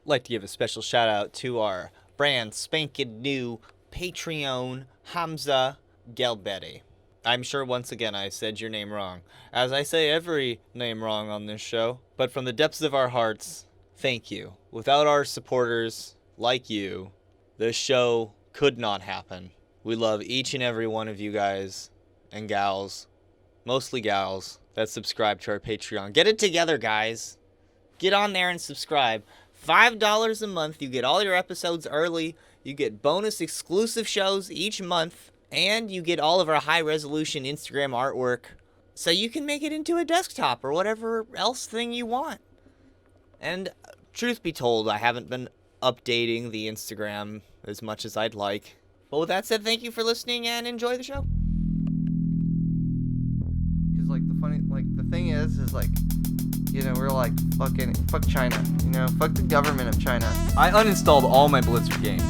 like to give a special shout out to our brand spanking new Patreon, Hamza Gelbedi. I'm sure once again I said your name wrong, as I say every name wrong on this show, but from the depths of our hearts, thank you. Without our supporters like you, this show could not happen. We love each and every one of you guys and gals, mostly gals, that subscribe to our Patreon. Get it together, guys. Get on there and subscribe. $5 a month, you get all your episodes early, you get bonus exclusive shows each month, and you get all of our high-resolution Instagram artwork, so you can make it into a desktop or whatever else thing you want. And truth be told, I haven't been updating the Instagram as much as I'd like. But with that said, thank you for listening and enjoy the show. Because, like, the thing is, like, you know, we're like, fuck China, you know, fuck the government of China. I uninstalled all my Blizzard games.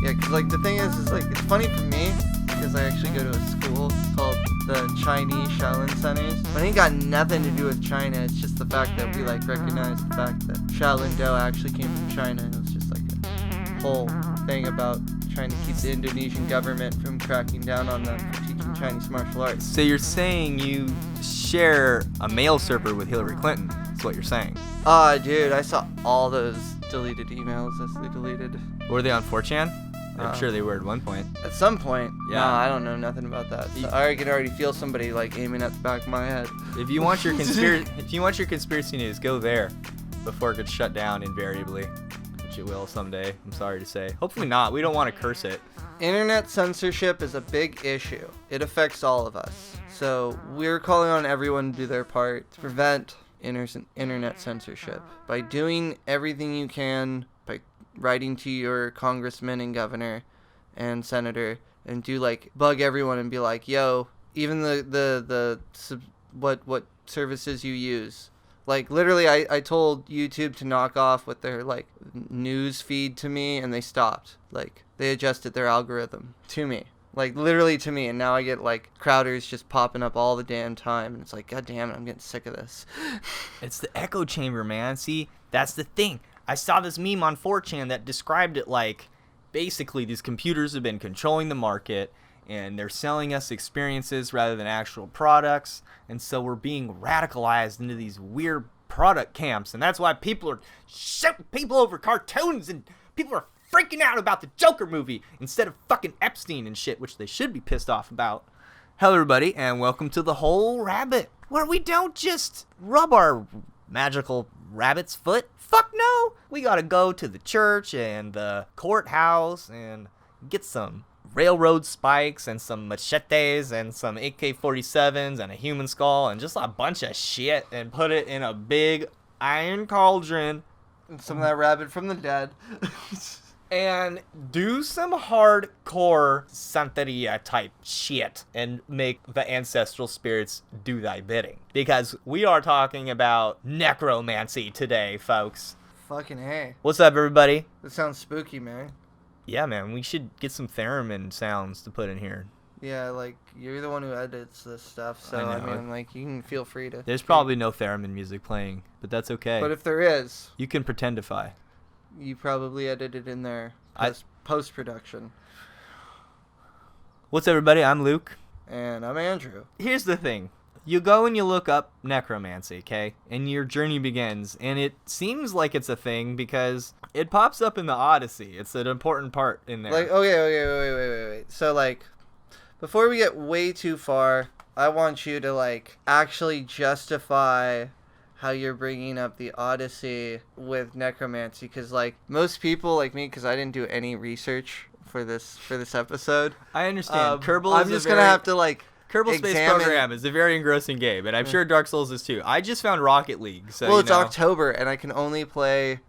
Yeah, because, like, the thing is, like, it's funny for me, because I actually go to a school called the Chinese Shaolin Centers. But it ain't got nothing to do with China, it's just the fact that we, like, recognize the fact that Shaolin Do actually came from China, and it was just, like, a whole thing about trying to keep the Indonesian government from cracking down on them for teaching Chinese martial arts. So you're saying you share a mail server with Hillary Clinton? That's what you're saying. Dude, I saw all those deleted emails that they deleted. Were they on 4chan? I'm sure they were at one point. At some point. Yeah. No, I don't know nothing about that. So I can already feel somebody like aiming at the back of my head. If you want your conspiracy news, go there before it gets shut down invariably, which it will someday. I'm sorry to say. Hopefully not. We don't want to curse it. Internet censorship is a big issue. It affects all of us. So we're calling on everyone to do their part to prevent internet censorship by doing everything you can, by writing to your congressman and governor and senator, and do like bug everyone and be like, yo, even what services you use. Like, literally, I told YouTube to knock off with their, like, news feed to me, and they stopped. Like, they adjusted their algorithm to me. Like, literally to me, and now I get, like, Crowders just popping up all the damn time, and it's like, god damn it, I'm getting sick of this. It's the echo chamber, man. See, that's the thing. I saw this meme on 4chan that described it like, basically, these computers have been controlling the market, and they're selling us experiences rather than actual products, and so we're being radicalized into these weird product camps, and that's why people are shooting people over cartoons, and people are freaking out about the Joker movie instead of fucking Epstein and shit, which they should be pissed off about. Hello everybody, and welcome to the Whole Rabbit, where we don't just rub our magical rabbit's foot. Fuck no! We gotta go to the church and the courthouse and get some railroad spikes and some machetes and some AK-47s and a human skull and just a bunch of shit and put it in a big iron cauldron. And some of that rabbit from the dead. And do some hardcore Santeria type shit and make the ancestral spirits do thy bidding. Because we are talking about necromancy today, folks. Fucking hey. What's up, everybody? That sounds spooky, man. Yeah, man, we should get some theremin sounds to put in here. Yeah, like, you're the one who edits this stuff, so, I mean, like, you can feel free to... There's probably no theremin music playing, but that's okay. But if there is... You can pretendify. You probably edited in there post-production. What's up, everybody? I'm Luke. And I'm Andrew. Here's the thing. You go and you look up necromancy, okay? And your journey begins. And it seems like it's a thing because it pops up in the Odyssey. It's an important part in there. Like, okay, wait. So, like, before we get way too far, I want you to, like, actually justify how you're bringing up the Odyssey with necromancy. Because, like, most people, like me, because I didn't do any research for this episode. I understand. I'm just going to have to, like... Kerbal Space Program is a very engrossing game, and I'm sure Dark Souls is too. I just found Rocket League, so well, it's October, and I can only play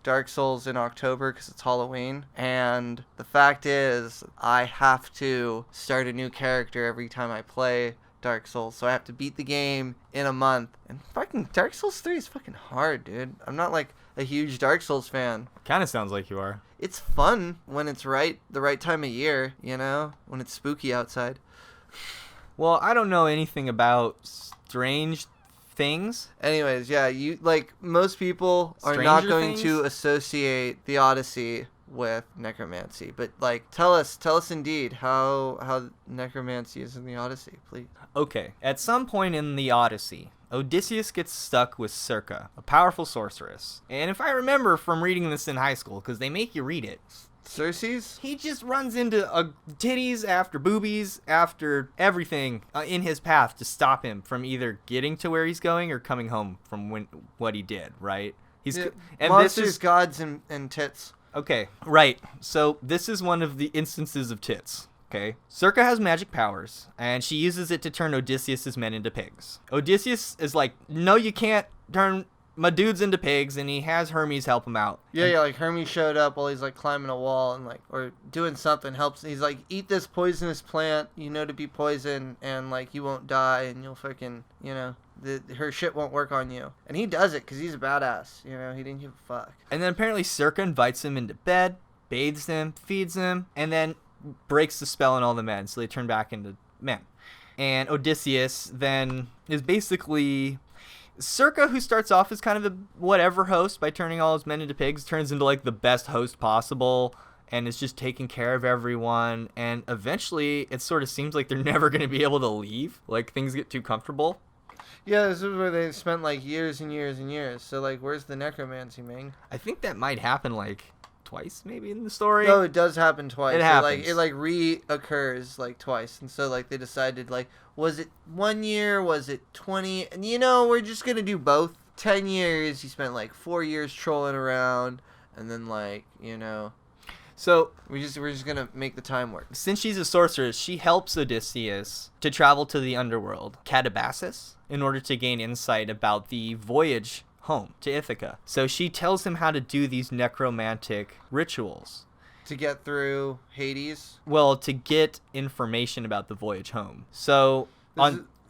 Dark Souls in October because it's Halloween. And the fact is, I have to start a new character every time I play Dark Souls, so I have to beat the game in a month. And fucking Dark Souls 3 is fucking hard, dude. I'm not like a huge Dark Souls fan. Kind of sounds like you are. It's fun when it's the right time of year, you know, when it's spooky outside. Well, I don't know anything about strange things. Anyways, yeah, you like most people are not Stranger going Things? to associate the Odyssey with necromancy, but like tell us indeed how necromancy is in the Odyssey, please. Okay, at some point in the Odyssey, Odysseus gets stuck with Circe, a powerful sorceress. And if I remember from reading this in high school, because they make you read it, Circe's? he just runs into titties after boobies after everything in his path to stop him from either getting to where he's going or coming home from what he did, right? Yeah, and monsters, this is gods, and tits. okay, right. So this is one of the instances of tits. Okay, Circe has magic powers, and she uses it to turn Odysseus' men into pigs. Odysseus is like, no, you can't turn my dudes into pigs, and he has Hermes help him out. Yeah, like Hermes showed up while he's like climbing a wall and like or doing something helps. He's like, eat this poisonous plant, to be poison, and like you won't die, and you'll fucking, her shit won't work on you. And he does it because he's a badass. He didn't give a fuck. And then apparently Circe invites him into bed, bathes him, feeds him, and then breaks the spell on all the men, so they turn back into men. And Odysseus then is basically Circe, who starts off as kind of a whatever host by turning all his men into pigs, turns into like the best host possible and is just taking care of everyone. And eventually it sort of seems like they're never going to be able to leave. Like things get too comfortable. Yeah, this is where they spent like years and years and years. So like, where's the necromancy, Ming? I think that might happen like twice maybe in the story. No, it does happen twice. It happens. It reoccurs like twice, and so like they decided like, was it 1 year? Was it 20? And we're just gonna do both. 10 years. He spent like 4 years trolling around, and then So we're just gonna make the time work. since she's a sorceress, she helps Odysseus to travel to the underworld, Catabasis, in order to gain insight about the voyage home to Ithaca. So she tells him how to do these necromantic rituals. To get through Hades. Well, to get information about the voyage home. So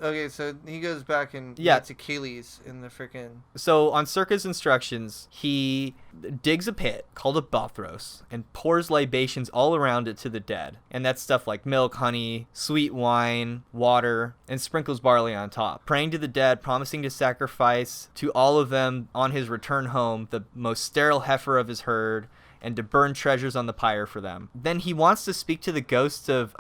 Okay, so he goes back and Yeah. gets Achilles in the frickin'... So on Circe's instructions, he digs a pit called a Bothros and pours libations all around it to the dead. And that's stuff like milk, honey, sweet wine, water, and sprinkles barley on top. Praying to the dead, promising to sacrifice to all of them on his return home the most sterile heifer of his herd, and to burn treasures on the pyre for them. Then he wants to speak to the ghost of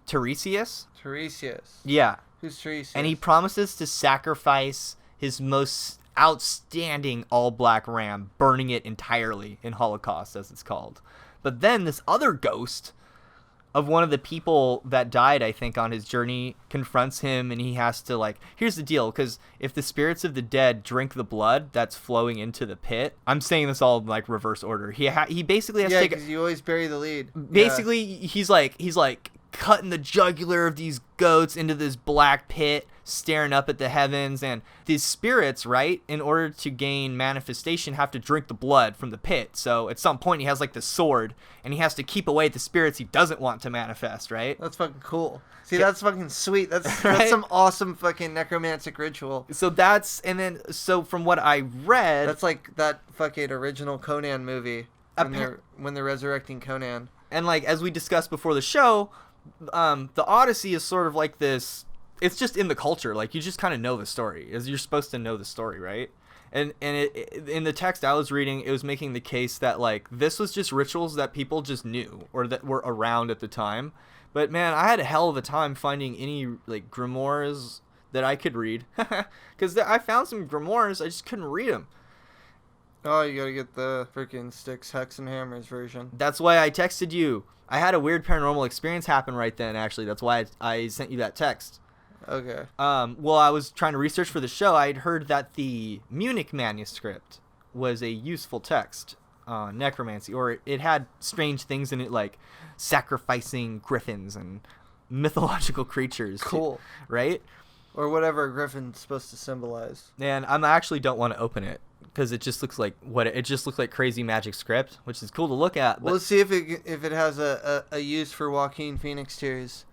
Tiresias. Tiresias. Yeah. Who's Tiresias? And he promises to sacrifice his most outstanding all-black ram, burning it entirely in Holocaust, as it's called. But then this other ghost of one of the people that died, I think, on his journey confronts him, and he has to, like... Here's the deal, because if the spirits of the dead drink the blood that's flowing into the pit... I'm saying this all in, like, reverse order. He basically has to take... Yeah, because you always bury the lead. Basically, he's like cutting the jugular of these goats into this black pit, staring up at the heavens, and these spirits, right, in order to gain manifestation, have to drink the blood from the pit. So at some point he has like the sword, and he has to keep away the spirits he doesn't want to manifest, right? That's fucking cool. See, Yeah. that's fucking sweet. That's Right? some awesome fucking necromantic ritual. So from what I read, That's like that fucking original Conan movie when they're resurrecting Conan. and like as we discussed before the show, the Odyssey is sort of like this. It's just in the culture, like you just kind of know the story, as you're supposed to know the story, right? And in the text I was reading, it was making the case that like this was just rituals that people just knew or that were around at the time. But man, I had a hell of a time finding any like grimoires that I could read, because I found some grimoires, I just couldn't read them. Oh, you gotta get the freaking Sticks, Hex, and Hammers version. That's why I texted you. I had a weird paranormal experience happen right then, actually. That's why I sent you that text. Okay. Well, I was trying to research for the show. I'd heard that the Munich manuscript was a useful text on necromancy, or it had strange things in it, like sacrificing griffins and mythological creatures. Cool. Right? Or whatever a griffin's supposed to symbolize. And I actually don't want to open it, because it just looks like crazy magic script, which is cool to look at. But Well, let's see if it has a use for Joaquin Phoenix tears.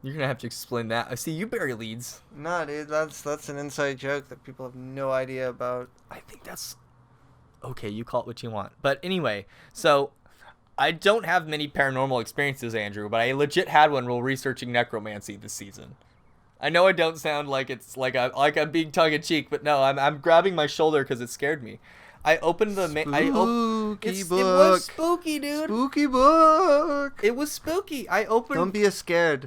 you're gonna have to explain that. I see you bury leads. No, dude, that's an inside joke that people have no idea about. I think that's okay. You call it what you want. But anyway, so I don't have many paranormal experiences, Andrew, but I legit had one while researching necromancy this season. I know I don't sound like it's like I'm being tongue in cheek, but no, I'm grabbing my shoulder because it scared me. I opened the Spooky book. It was spooky, dude. Spooky book. It was spooky. I opened. Don't be scared.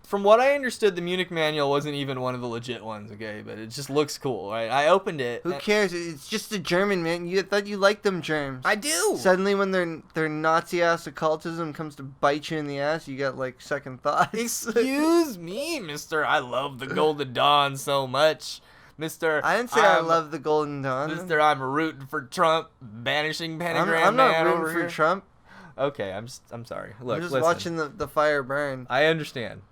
From what I understood, the Munich Manual wasn't even one of the legit ones, okay? But it just looks cool, right? I opened it. Who cares? It's just a German, man. You thought you liked them germs. I do. Suddenly, when their Nazi-ass occultism comes to bite you in the ass, you got, like, second thoughts. Excuse me, mister. I love the Golden Dawn so much. Mister, I didn't say I love the Golden Dawn. Mister, I'm rooting for Trump, banishing pentagram I'm not man rooting over for here. Trump. Okay, I'm sorry. Look, I'm just listen. watching the fire burn. I understand.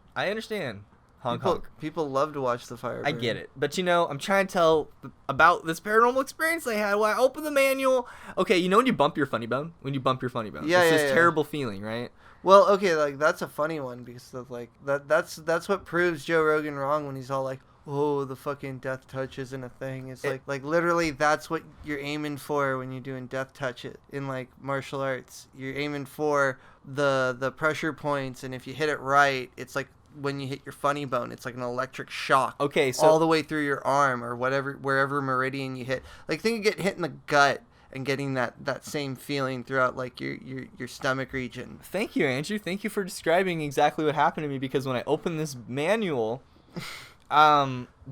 Hong Kong. People love to watch the fire burn. I get it. But, I'm trying to tell about this paranormal experience I had when I opened the manual. Okay, when you bump your funny bone? When you bump your funny bone. Yeah, it's yeah, this yeah. terrible feeling, right? Well, okay, like, that's a funny one because, of, like, that's what proves Joe Rogan wrong when he's all like, oh, the fucking death touch isn't a thing. It's like literally that's what you're aiming for when you're doing death touch in, like, martial arts. You're aiming for the pressure points, and if you hit it right, it's like, when you hit your funny bone, it's like an electric shock. Okay, so all the way through your arm or wherever meridian you hit. Like, think you get hit in the gut and getting that same feeling throughout, like, your stomach region. Thank you, Andrew. Thank you for describing exactly what happened to me, because when I opened this manual,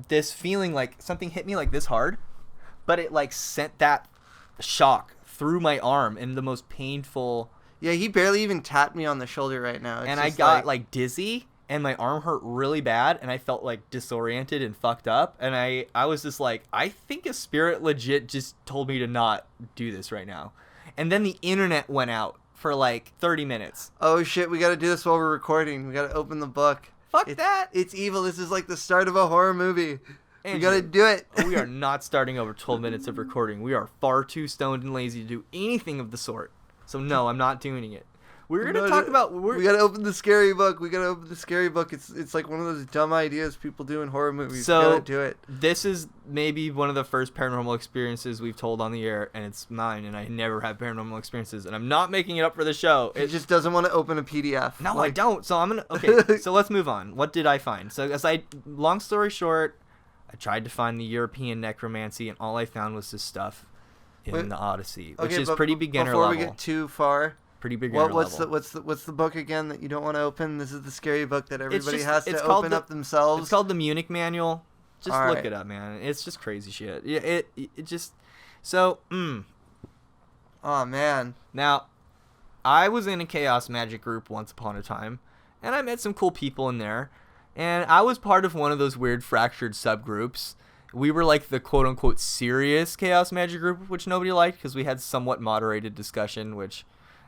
this feeling like something hit me like this hard, but it like sent that shock through my arm in the most painful. Yeah, he barely even tapped me on the shoulder right now. And I got like dizzy. And my arm hurt really bad, and I felt, like, disoriented and fucked up. And I was just like, I think a spirit legit just told me to not do this right now. And then the internet went out for, like, 30 minutes. Oh, shit, we gotta do this while we're recording. We gotta open the book. Fuck that. It's evil. This is like the start of a horror movie. Andrew, we gotta do it. We are not starting over 12 minutes of recording. We are far too stoned and lazy to do anything of the sort. So, no, I'm not doing it. We're going to talk about... We got to open the scary book. It's like one of those dumb ideas people do in horror movies. So, we got to do it. This is maybe one of the first paranormal experiences we've told on the air, and it's mine, and I never have paranormal experiences, and I'm not making it up for the show. It just doesn't want to open a PDF. No, I don't. So I'm going to... Okay, so let's move on. What did I find? So, long story short, I tried to find the European necromancy, and all I found was this stuff in the Odyssey, which is pretty beginner level. Before we get too far... Pretty beginner level. What's the book again that you don't want to open? This is the scary book that everybody has to open up themselves. It's called the Munich Manual. Just all look right. it up, man. It's just crazy shit. Yeah, it just so. Oh man. Now, I was in a chaos magic group once upon a time, and I met some cool people in there, and I was part of one of those weird fractured subgroups. We were like the quote-unquote serious chaos magic group, which nobody liked because we had somewhat moderated discussion, which,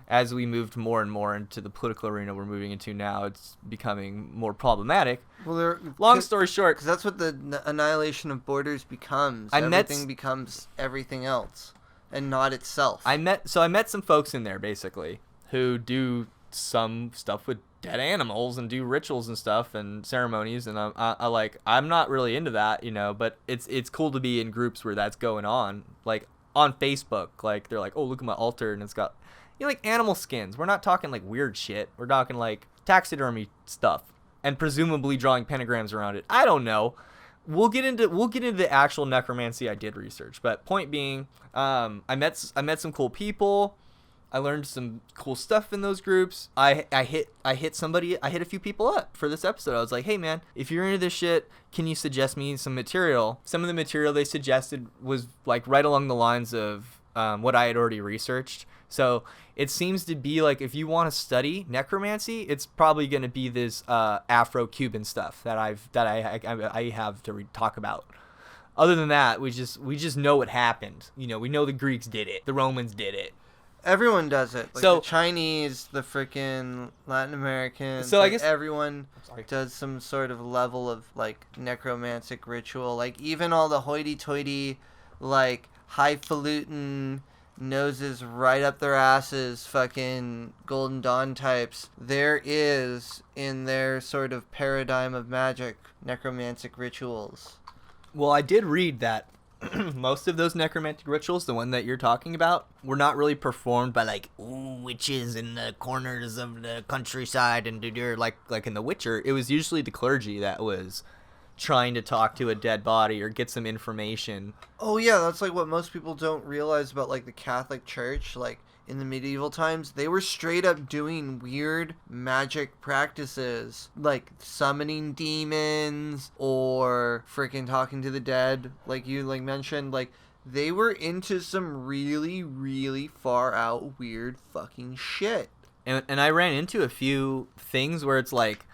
as we moved more and more into the political arena we're moving into now, it's becoming more problematic. Well, long story short, because that's what the annihilation of borders becomes. Everything becomes everything else, and not itself. I met some folks in there basically who do some stuff with dead animals and do rituals and stuff and ceremonies, and I'm not really into that, but it's cool to be in groups where that's going on, like on Facebook. Like they're like, oh, look at my altar, and it's got like animal skins. We're not talking like weird shit. We're talking like taxidermy stuff and presumably drawing pentagrams around it. I don't know. We'll get into the actual necromancy I did research. But point being, I met some cool people. I learned some cool stuff in those groups. I hit a few people up for this episode. I was like, hey man, if you're into this shit, can you suggest me some material? Some of the material they suggested was like right along the lines of what I had already researched. So it seems to be like if you want to study necromancy, it's probably going to be this Afro-Cuban stuff that I have to talk about. Other than that, we just know what happened. We know the Greeks did it, the Romans did it. Everyone does it. Like so the Chinese, the freaking Latin Americans. So like I guess everyone does some sort of level of like necromantic ritual. Like even all the hoity-toity, like highfalutin noses right up their asses, fucking Golden Dawn types. There is in their sort of paradigm of magic necromantic rituals. Well, I did read that most of those necromantic rituals, the one that you're talking about, were not really performed by like witches in the corners of the countryside and like in The Witcher. It was usually the clergy that was trying to talk to a dead body or get some information. Oh yeah, that's like what most people don't realize about like the Catholic Church. Like in the medieval times, they were straight up doing weird magic practices, like summoning demons or freaking talking to the dead, like you like mentioned. Like they were into some really, really far out weird fucking shit. And I ran into a few things where it's like,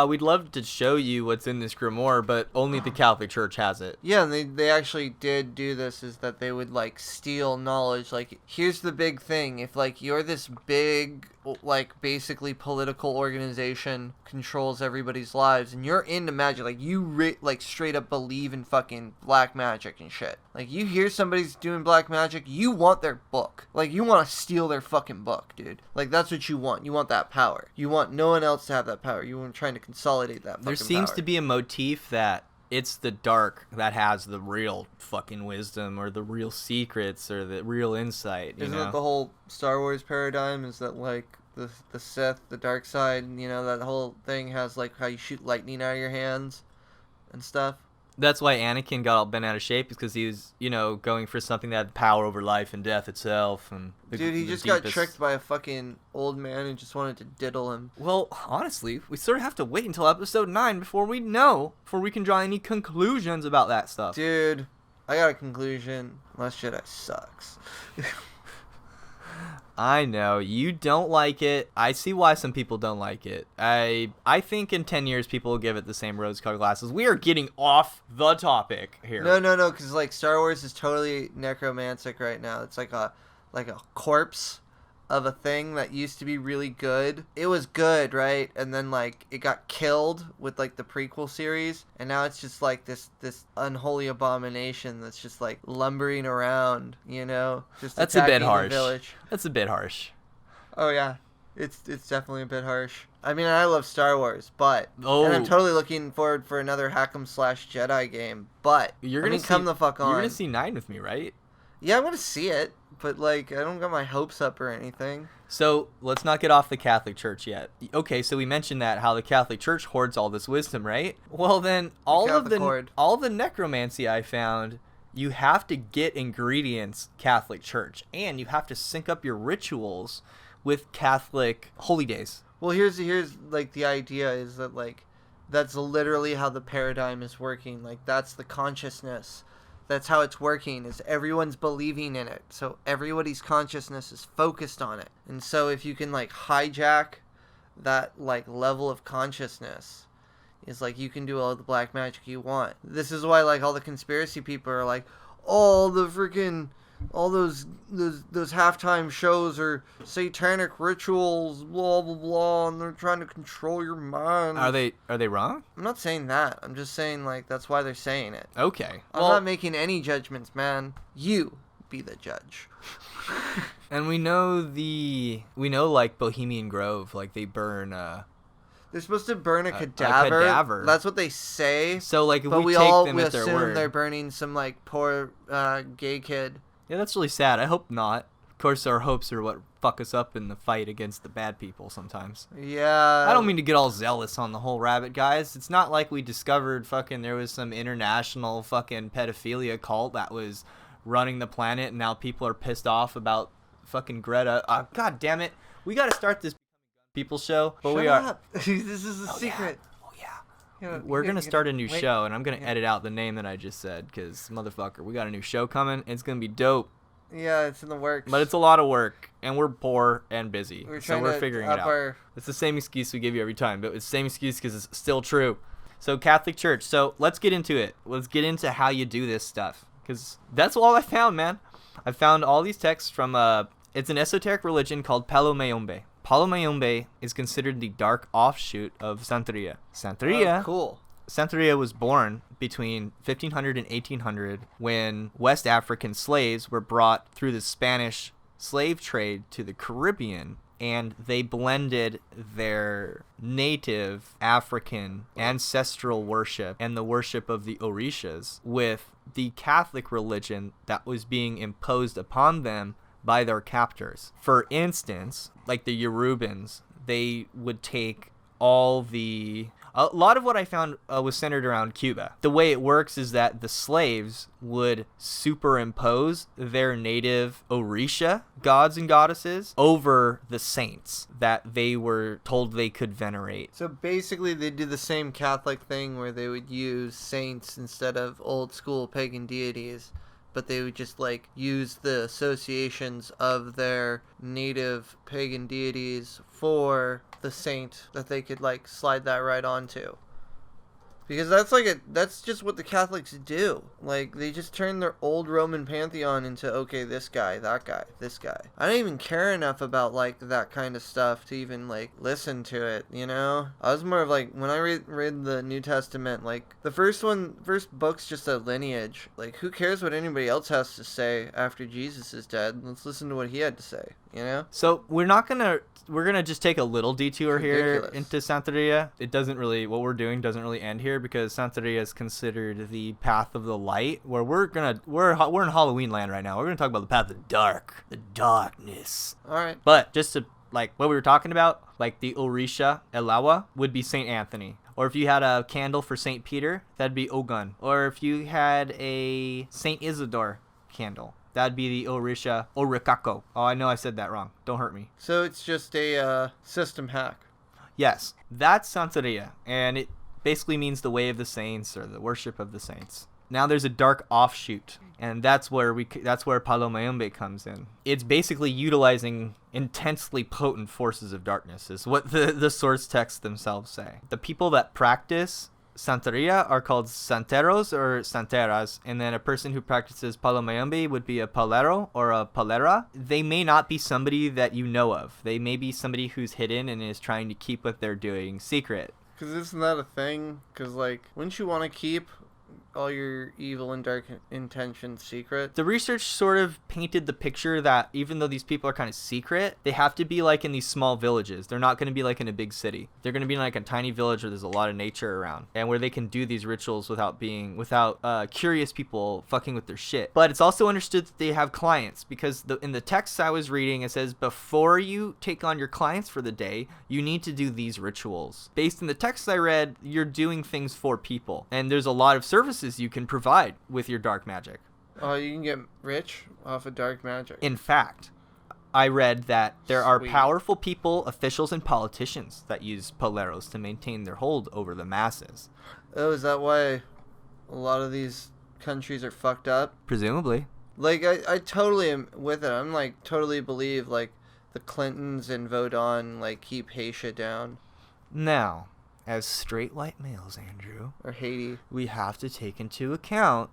we'd love to show you what's in this grimoire, but only the Catholic Church has it. Yeah, and they actually did do this, is that they would, like, steal knowledge. Like, here's the big thing. If, like, you're this big, like, basically political organization controls everybody's lives, and you're into magic, like, you, like, straight up believe in fucking black magic and shit. Like, you hear somebody's doing black magic, you want their book. Like, you want to steal their fucking book, dude. Like, that's what you want. You want that power. You want no one else to have that power. You want trying to consolidate that fucking There seems power. to be a motif that it's the dark that has the real fucking wisdom or the real secrets or the real insight. Isn't that the whole Star Wars paradigm? Is that like the Sith, the dark side, you know, that whole thing has like how you shoot lightning out of your hands and stuff? That's why Anakin got all bent out of shape, because he was, you know, going for something that had power over life and death itself. And Dude, he just got tricked by a fucking old man who just wanted to diddle him. Well, honestly, we sort of have to wait until episode 9 before we can draw any conclusions about that stuff. Dude, I got a conclusion. Last Jedi sucks. I know you don't like it. I see why some people don't like it. I think in 10 years people will give it the same rose-colored glasses. We are getting off the topic here. No, because like Star Wars is totally necromantic right now. It's like a corpse of a thing that used to be really good. It was good, right? And then like it got killed with like the prequel series, and now it's just like this unholy abomination that's just like lumbering around, you know, just That's a bit attacking harsh. the village. That's a bit harsh. Oh yeah, it's definitely a bit harsh. I mean, I love Star Wars, but and I'm Oh. totally looking forward for another Hack'em slash Jedi game. But come the fuck on. You're gonna see 9 with me, right? Yeah, I'm gonna see it, but like I don't got my hopes up or anything. So let's not get off the Catholic Church yet. Okay, so we mentioned that how the Catholic Church hoards all this wisdom, right? Well, then all the necromancy I found, you have to get ingredients Catholic Church, and you have to sync up your rituals with Catholic holy days. Well, here's like the idea is that like that's literally how the paradigm is working. Like that's the consciousness. That's how it's working, is everyone's believing in it. So everybody's consciousness is focused on it. And so if you can like hijack that like level of consciousness, is like you can do all the black magic you want. This is why like all the conspiracy people are like, all those halftime shows are satanic rituals, blah blah blah, and they're trying to control your mind. Are they wrong? I'm not saying that. I'm just saying like that's why they're saying it. Okay. I'm not making any judgments, man. You be the judge. And we know like Bohemian Grove, like they burn They're supposed to burn a cadaver. cadaver. That's what they say. So like if But we we take them at their assume word. they're burning some like poor gay kid. Yeah, that's really sad. I hope not. Of course, our hopes are what fuck us up in the fight against the bad people sometimes. Yeah. I don't mean to get all zealous on the whole rabbit, guys. It's not like we discovered fucking there was some international fucking pedophilia cult that was running the planet, and now people are pissed off about fucking Greta. God damn it. We got to start this people show. But Shut we are. up. This is a secret. Oh, yeah. Yeah, We're going to start a new wait. show, and I'm going to edit out the name that I just said, because, motherfucker, we got a new show coming. It's going to be dope. Yeah, it's in the works. But it's a lot of work, and we're poor and busy. So we're figuring it out. It's the same excuse we give you every time, but it's the same excuse because it's still true. So Catholic Church. So let's get into it. Let's get into how you do this stuff, because that's all I found, man. I found all these texts from it's an esoteric religion called Palo Mayombe. Palo Mayombe is considered the dark offshoot of Santeria. Santeria. Cool. Santeria was born between 1500 and 1800 when West African slaves were brought through the Spanish slave trade to the Caribbean, and they blended their native African ancestral worship and the worship of the Orishas with the Catholic religion that was being imposed upon them by their captors. For instance, like the Yorubans, they would take a lot of what I found was centered around Cuba. The way it works is that the slaves would superimpose their native Orisha gods and goddesses over the saints that they were told they could venerate. So basically they do the same Catholic thing where they would use saints instead of old school pagan deities, but they would just like use the associations of their native pagan deities for the saint that they could like slide that right onto. Because that's just what the Catholics do. Like, they just turn their old Roman Pantheon into, okay, this guy, that guy, this guy. I don't even care enough about, like, that kind of stuff to even, like, listen to it, you know? I was more of, like, when I read the New Testament, like, the first book's just a lineage. Like, who cares what anybody else has to say after Jesus is dead? Let's listen to what he had to say, you know? So, we're gonna just take a little detour here into Santeria. What we're doing doesn't really end here, because Santeria is considered the path of the light, where we're in Halloween land right now. We're gonna talk about the path of the darkness. All right. But just to, like, what we were talking about, like the Orisha Elawa would be Saint Anthony. Or if you had a candle for Saint Peter, that'd be Ogun. Or if you had a Saint Isidore candle, that'd be the Orisha Orikako. Oh, I know I said that wrong. Don't hurt me. So it's just a system hack. Yes, that's Santeria, and it basically means the way of the saints or the worship of the saints. Now there's a dark offshoot, and that's where Palo Mayombe comes in. It's basically utilizing intensely potent forces of darkness, is what the source texts themselves say. The people that practice Santeria are called santeros or santeras, and then a person who practices Palo Mayombe would be a palero or a palera. They may not be somebody that you know of. They may be somebody who's hidden and is trying to keep what they're doing secret. Because isn't that a thing? Because, like, wouldn't you want to keep all your evil and dark intentions secret? The research sort of painted the picture that even though these people are kind of secret, they have to be like in these small villages. They're not going to be like in a big city. They're going to be in like a tiny village where there's a lot of nature around, and where they can do these rituals without curious people fucking with their shit. But it's also understood that they have clients, because in the texts I was reading, it says before you take on your clients for the day, you need to do these rituals. Based on the texts I read, you're doing things for people, and there's a lot of services you can provide with your dark magic. Oh, you can get rich off of dark magic. In fact, I read that there are Sweet. powerful people, officials, and politicians that use poleros to maintain their hold over the masses. Oh, is that why a lot of these countries are fucked up? Presumably. Like, I totally am with it. I'm, like, totally believe, like, the Clintons and Vodon, like, keep Haitian down. Now, as straight white males, Andrew, Or Haiti. we have to take into account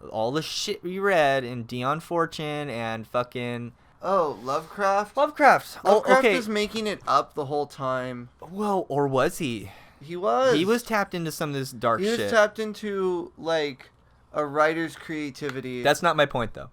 all the shit we read in Dion Fortune and fucking... Oh, Lovecraft? Lovecraft. Lovecraft okay. was making it up the whole time. Well, or was he? He was. He was tapped into some of this dark shit. He was tapped into, like, a writer's creativity. That's not my point, though.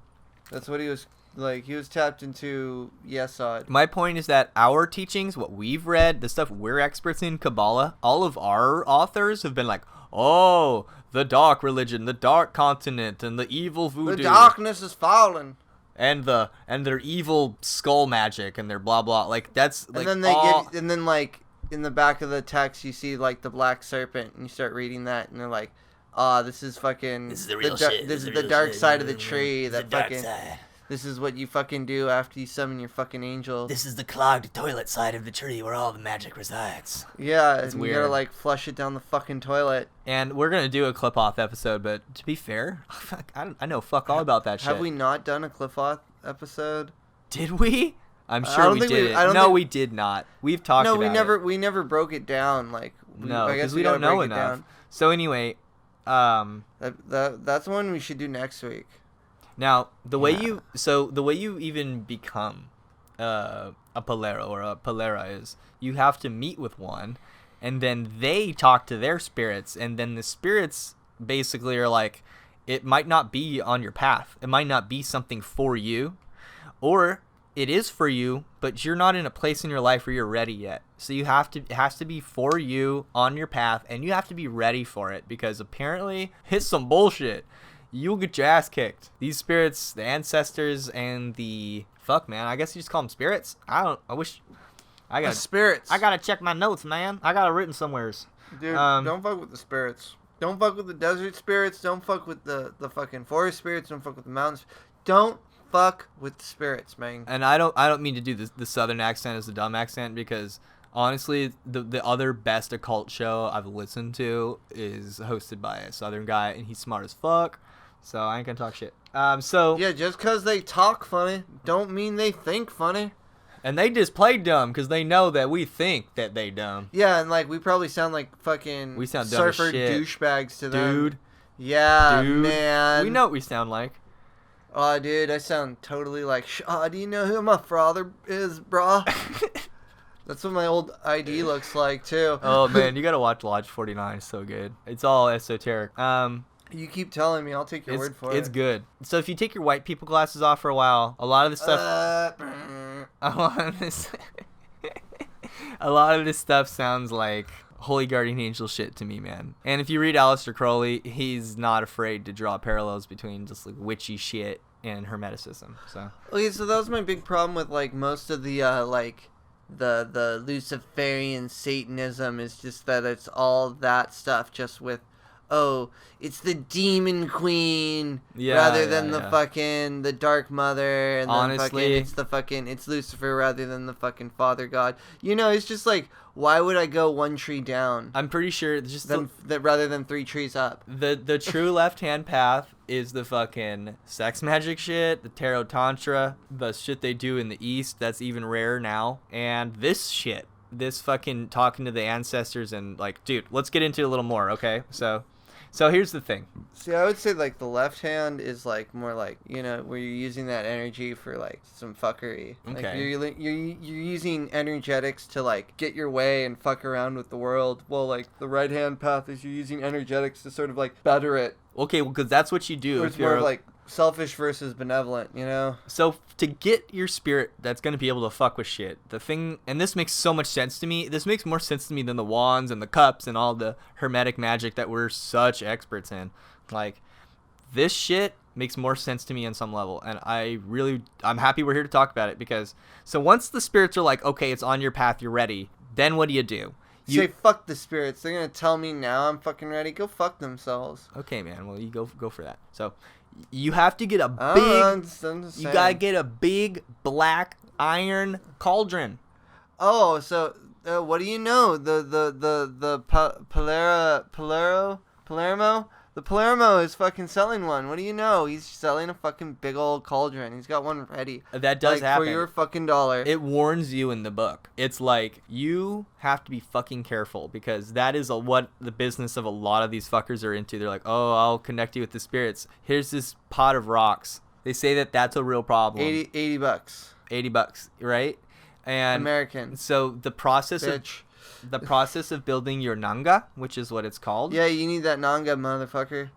That's what he was, like, he was tapped into Yesod. My point is that our teachings, what we've read, the stuff we're experts in, Kabbalah, all of our authors have been like, oh, the dark religion, the dark continent, and the evil voodoo. The darkness is fallen. And their evil skull magic and their blah blah. Like, that's like And then like in the back of the text you see like the black serpent, and you start reading that, and they're like, this is fucking This is the real shit. This is the dark side of the tree. This is That the dark fucking side. This is what you fucking do after you summon your fucking angel. This is the clogged toilet side of the tree where all the magic resides. Yeah, It's and weird. you gotta like flush it down the fucking toilet. And we're gonna do a clip off episode, but to be fair, I know fuck all about that shit. Have we not done a Cliff-Off episode? Did we? I'm I sure don't we think did. I don't No, think- we did not. We've talked No, about it. we never broke it down. Like, No, I guess because we don't gotta know break it enough. down. So anyway, That's one we should do next week. now the way you even become a palero or a palera is you have to meet with one, and then they talk to their spirits, and then the spirits basically are like, it might not be on your path. It might not be something for you, or it is for you, but you're not in a place in your life where you're ready yet. So it has to be for you on your path, and you have to be ready for it, because apparently it's some bullshit. You'll get your ass kicked. These spirits, the ancestors, and the fuck, man, I guess you just call them spirits. Spirits. I gotta check my notes, man. I got it written somewheres. Dude, don't fuck with the spirits. Don't fuck with the desert spirits. Don't fuck with the fucking forest spirits. Don't fuck with the mountains. Don't fuck with the spirits, man. And I don't mean to do the southern accent as a dumb accent, because honestly, the other best occult show I've listened to is hosted by a southern guy, and he's smart as fuck. So I ain't gonna talk shit. Yeah, just because they talk funny, don't mean they think funny. And they just play dumb because they know that we think that they dumb. Yeah, and like we probably sound like fucking dumb as surfer shit. douchebags to them. Dude. Yeah, Dude. man. We know what we sound like. Oh, dude, I sound totally like, do you know who my father is, brah? That's what my old ID looks like, too. Oh, man, you gotta watch Lodge 49. It's so good. It's all esoteric. You keep telling me. I'll take your word for it. It's good. So if you take your white people glasses off for a while, a lot of this stuff... a lot of this stuff sounds like Holy Guardian Angel shit to me, man. And if you read Aleister Crowley, he's not afraid to draw parallels between just like witchy shit and Hermeticism. So okay, so that was my big problem with like most of the the Luciferian Satanism, is just that it's all that stuff just with, oh, it's the demon queen rather than the fucking the dark mother, and honestly, then it's Lucifer rather than the fucking father god. You know, it's just like, why would I go one tree down? I'm pretty sure it's just rather than 3 trees up. The true left-hand path is the fucking sex magic shit, the tarot tantra, the shit they do in the East that's even rarer now, and this shit, this fucking talking to the ancestors, and like, dude, let's get into it a little more, okay? So here's the thing. See, I would say like the left hand is like more like, you know, where you're using that energy for like some fuckery. Okay. Like you're using energetics to like get your way and fuck around with the world. Well, like the right hand path is you're using energetics to sort of like better it. Okay, well, because that's what you do. Or it's more of like selfish versus benevolent, you know? So to get your spirit that's going to be able to fuck with shit, the thing, and this makes so much sense to me, this makes more sense to me than the wands and the cups and all the hermetic magic that we're such experts in. Like, this shit makes more sense to me on some level, and I'm happy we're here to talk about it, because so once the spirits are like, okay, it's on your path, you're ready, then what do? You say fuck the spirits. They're gonna tell me now I'm fucking ready. Go fuck themselves. Okay, man. Well, you go for that. So you have to get a you gotta get a big black iron cauldron. Oh, so what do you know? The Palermo. The Palermo is fucking selling one. What do you know? He's selling a fucking big old cauldron. He's got one ready. That does happen. For your fucking dollar. It warns you in the book. It's like, you have to be fucking careful, because that is what the business of a lot of these fuckers are into. They're like, oh, I'll connect you with the spirits. Here's this pot of rocks. They say that that's a real problem. $80. $80, right? And American. So the process of building your Nanga, which is what it's called. Yeah, you need that Nanga, motherfucker.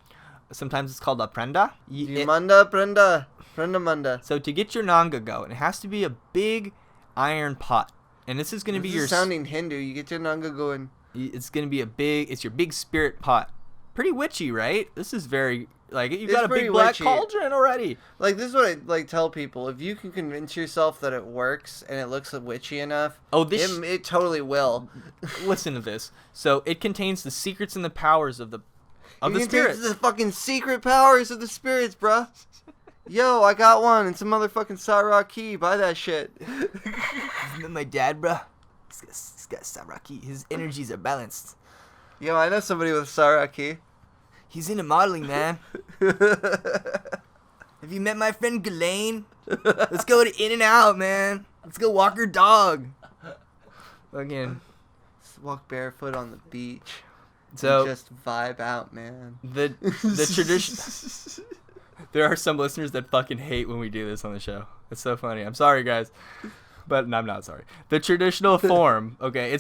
Sometimes it's called a prenda. Prenda manda. So to get your Nanga going, it has to be a big iron pot. And this is going to be your... sounding Hindu. You get your Nanga going. It's going to be it's your big spirit pot. Pretty witchy, right? This is very... Like, you've got a big black cauldron already. Like, this is what I like tell people. If you can convince yourself that it works and it looks witchy enough, it totally will. Listen to this. So it contains the secrets and the powers of the spirits. It contains the fucking secret powers of the spirits, bruh. Yo, I got one. It's a motherfucking Saraki. Buy that shit. Isn't that my dad, bruh? He's got Saraki. His energies are balanced. Yo, I know somebody with Saraki. He's into modeling, man. Have you met my friend Ghislaine? Let's go to In-N-Out, man. Let's go walk her dog. Again. Let's walk barefoot on the beach. So and just vibe out, man. The tradition. There are some listeners that fucking hate when we do this on the show. It's so funny. I'm sorry, guys. But I'm not sorry. The traditional form, okay,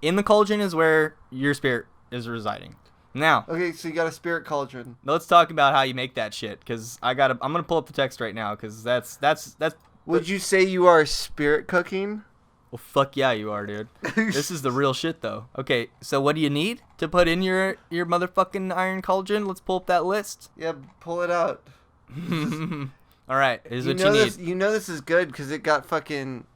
in the cauldron is where your spirit is residing. Now, okay, so you got a spirit cauldron. Let's talk about how you make that shit, because I'm gonna pull up the text right now, because that's Would you say you are spirit cooking? Well, fuck yeah, you are, dude. This is the real shit, though. Okay, so what do you need to put in your motherfucking iron cauldron? Let's pull up that list. Yeah, pull it out. All right, here's what you need. You know this is good because it got fucking,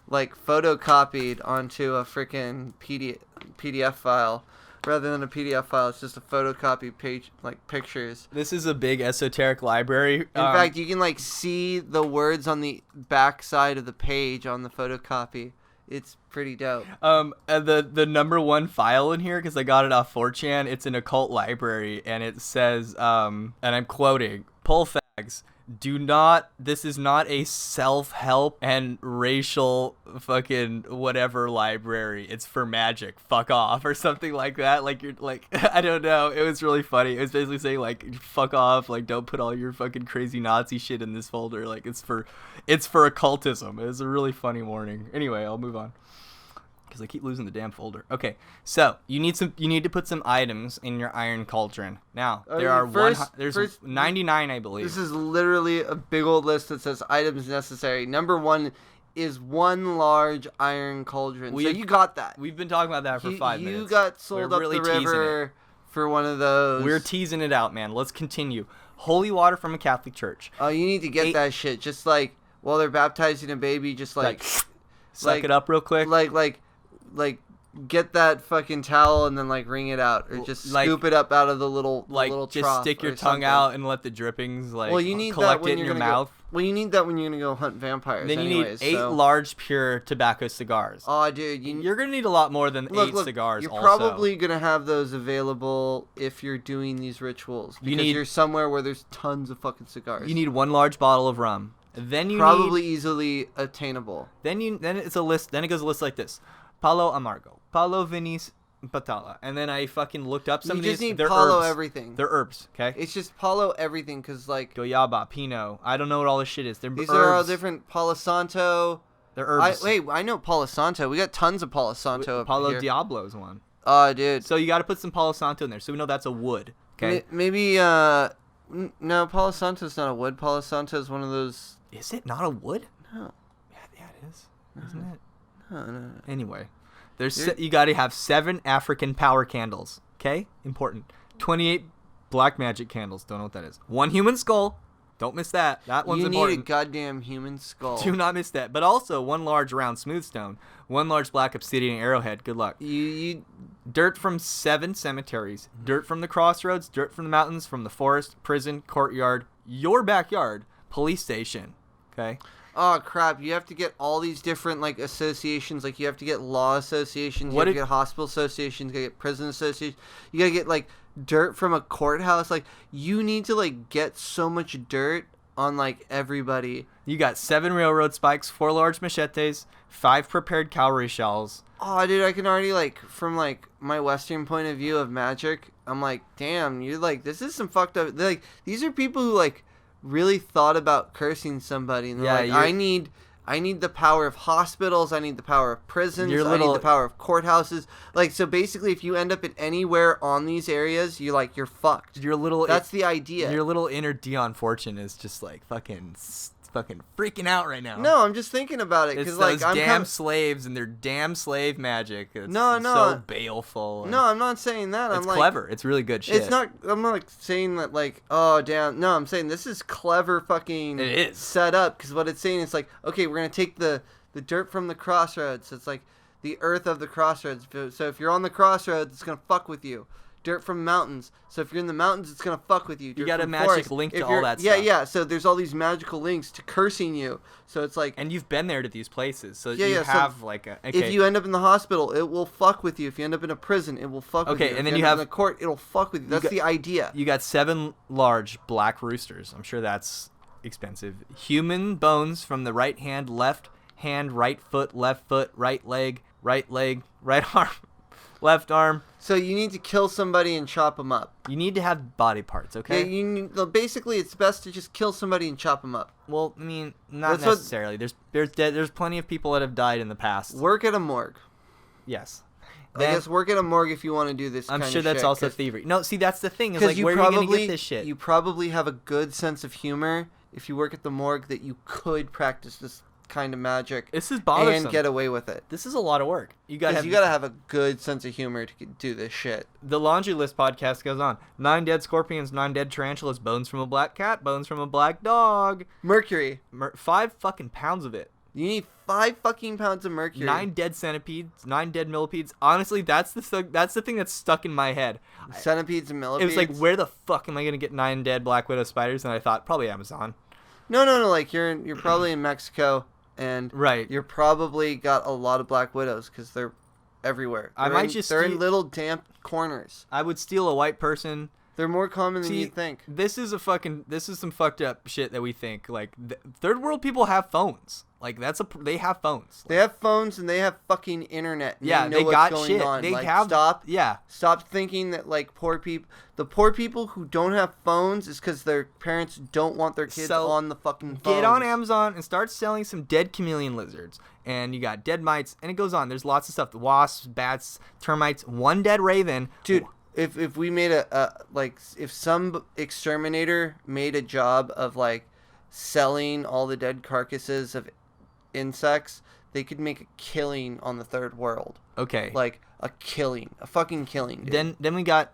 like, photocopied onto a freaking PDF file. Rather than a PDF file, it's just a photocopy page, like, pictures. This is a big esoteric library. In fact, you can, like, see the words on the back side of the page on the photocopy. It's pretty dope. The number one file in here, because I got it off 4chan, it's an occult library, and it says, and I'm quoting, "Pull fags. This is not a self-help and racial fucking whatever library. It's for magic. Fuck off," or something like that. Like, you're like, I don't know. It was really funny. It was basically saying, like, fuck off. Like, don't put all your fucking crazy Nazi shit in this folder. Like, it's for occultism. It was a really funny warning. Anyway, I'll move on, because I keep losing the damn folder. Okay, so you need to put some items in your iron cauldron. Now there's 99, I believe. This is literally a big old list that says items necessary. Number 1 is 1 large iron cauldron. So you got that. We've been talking about that for 5 minutes. You got sold up the river for one of those. We're teasing it out, man. Let's continue. Holy water from a Catholic church. Oh, you need to get that shit. Just like while they're baptizing a baby, just like suck it up real quick. Like get that fucking towel and then like wring it out, or just scoop it up out of the little just trough, stick your tongue out and let the drippings you collect it in your mouth. You need that when you're gonna go hunt vampires. Then you need 8 large pure tobacco cigars. Oh, dude, you're gonna need a lot more than 8 cigars. You're probably gonna have those available if you're doing these rictuals, because you're somewhere where there's tons of fucking cigars. You need 1 large bottle of rum. Then you probably easily attainable. Then it's a list. Then it goes a list like this: Palo Amargo, Palo Vinis Patala. And then I fucking looked up some of these. You just need They're Palo herbs. everything. They're herbs, okay? It's just Palo everything, because, like, Goyaba, Pinot. I don't know what all this shit is. These herbs. Are all different. Palo Santo. They're herbs. I know Palo Santo. We got tons of Palo Santo up Palo here. Diablo's one. Oh, dude. So you got to put some Palo Santo in there, so we know that's a wood, okay? Maybe, no, Palo Santo's not a wood. Palo Santo is one of those... Is it not a wood? No. Yeah, it is. Isn't it? No. Anyway. You got to have 7 African power candles. Okay? Important. 28 black magic candles. Don't know what that is. 1 human skull. Don't miss that. That one's important. You need a goddamn human skull. Do not miss that. But also 1 large round smooth stone. 1 large black obsidian arrowhead. Good luck. Dirt from 7 cemeteries. Dirt from the crossroads. Dirt from the mountains. From the forest. Prison. Courtyard. Your backyard. Police station. Okay? Oh, crap. You have to get all these different, like, associations. Like, you have to get law associations. You have to get hospital associations. You got to get prison associations. You got to get, like, dirt from a courthouse. Like, you need to, like, get so much dirt on, like, everybody. You got 7 railroad spikes, 4 large machetes, 5 prepared cowrie shells. Oh, dude, I can already, like, from, like, my Western point of view of magic, I'm like, damn, you're, like, this is some fucked up... Like, these are people who, like... really thought about cursing somebody, and they're like, I need the power of hospitals, I need the power of prisons, I need the power of courthouses. Like, so basically, if you end up in anywhere on these areas, you're fucked. That's the idea. Your little inner Dion Fortune is just like fucking freaking out right now. No, I'm just thinking about it, because like I'm damn slaves and their damn slave magic. It's so baleful. No, I'm not saying that. It's clever. It's really good shit. It's not. I'm not like saying that like, oh damn. No, I'm saying this is clever fucking. It is set up, because what it's saying is like, okay, we're gonna take the dirt from the crossroads. It's like the earth of the crossroads. So if you're on the crossroads, it's gonna fuck with you. Dirt from mountains. So if you're in the mountains, it's gonna fuck with you. You got a magic link to all that stuff. Yeah, yeah. So there's all these magical links to cursing you. So it's like, and you've been there to these places, so you have like a. Okay. If you end up in the hospital, it will fuck with you. If you end up in a prison, it will fuck with you. Okay, and then you have in the court, it'll fuck with you. That's the idea. You got 7 large black roosters. I'm sure that's expensive. Human bones from the right hand, left hand, right foot, right leg, right arm. Left arm. So you need to kill somebody and chop them up. You need to have body parts, okay? Yeah, basically, it's best to just kill somebody and chop them up. Well, I mean, not necessarily. There's plenty of people that have died in the past. Work at a morgue. Yes. I guess work at a morgue if you want to do this. I'm sure that's also thievery. No, see, that's the thing. Is like, where are you gonna get this shit? You probably have a good sense of humor, if you work at the morgue, that you could practice this kind of magic This is bothersome. and get away with it. This is a lot of work. You gotta have a good sense of humor to do this shit. The Laundry List podcast goes on. 9 dead scorpions, 9 dead tarantulas, bones from a black cat, bones from a black dog. Mercury. 5 fucking pounds of it. You need 5 fucking pounds of mercury. 9 dead centipedes, 9 dead millipedes. Honestly, that's the thing that's stuck in my head. Centipedes and millipedes. It was like, where the fuck am I gonna get 9 dead black widow spiders? And I thought probably Amazon. No. Like you're probably in Mexico, and Right. You're probably got a lot of black widows because they're everywhere. They're in little damp corners. I would steal a white person. They're more common than you think. This is some fucked up shit that we think. Like, third world people have phones. Like, they have phones. They have phones and they have fucking internet. And yeah, they know they what's got going shit. on. They like, have. Stop thinking that like the poor people who don't have phones is because their parents don't want their kids on the fucking phones. Get on Amazon and start selling some dead chameleon lizards. And you got dead mites, and it goes on. There's lots of stuff. The wasps, bats, termites, 1 dead raven. Dude. If we made if some exterminator made a job of like selling all the dead carcasses of insects, they could make a killing on the third world. Okay. Like a fucking killing. Dude. Then we got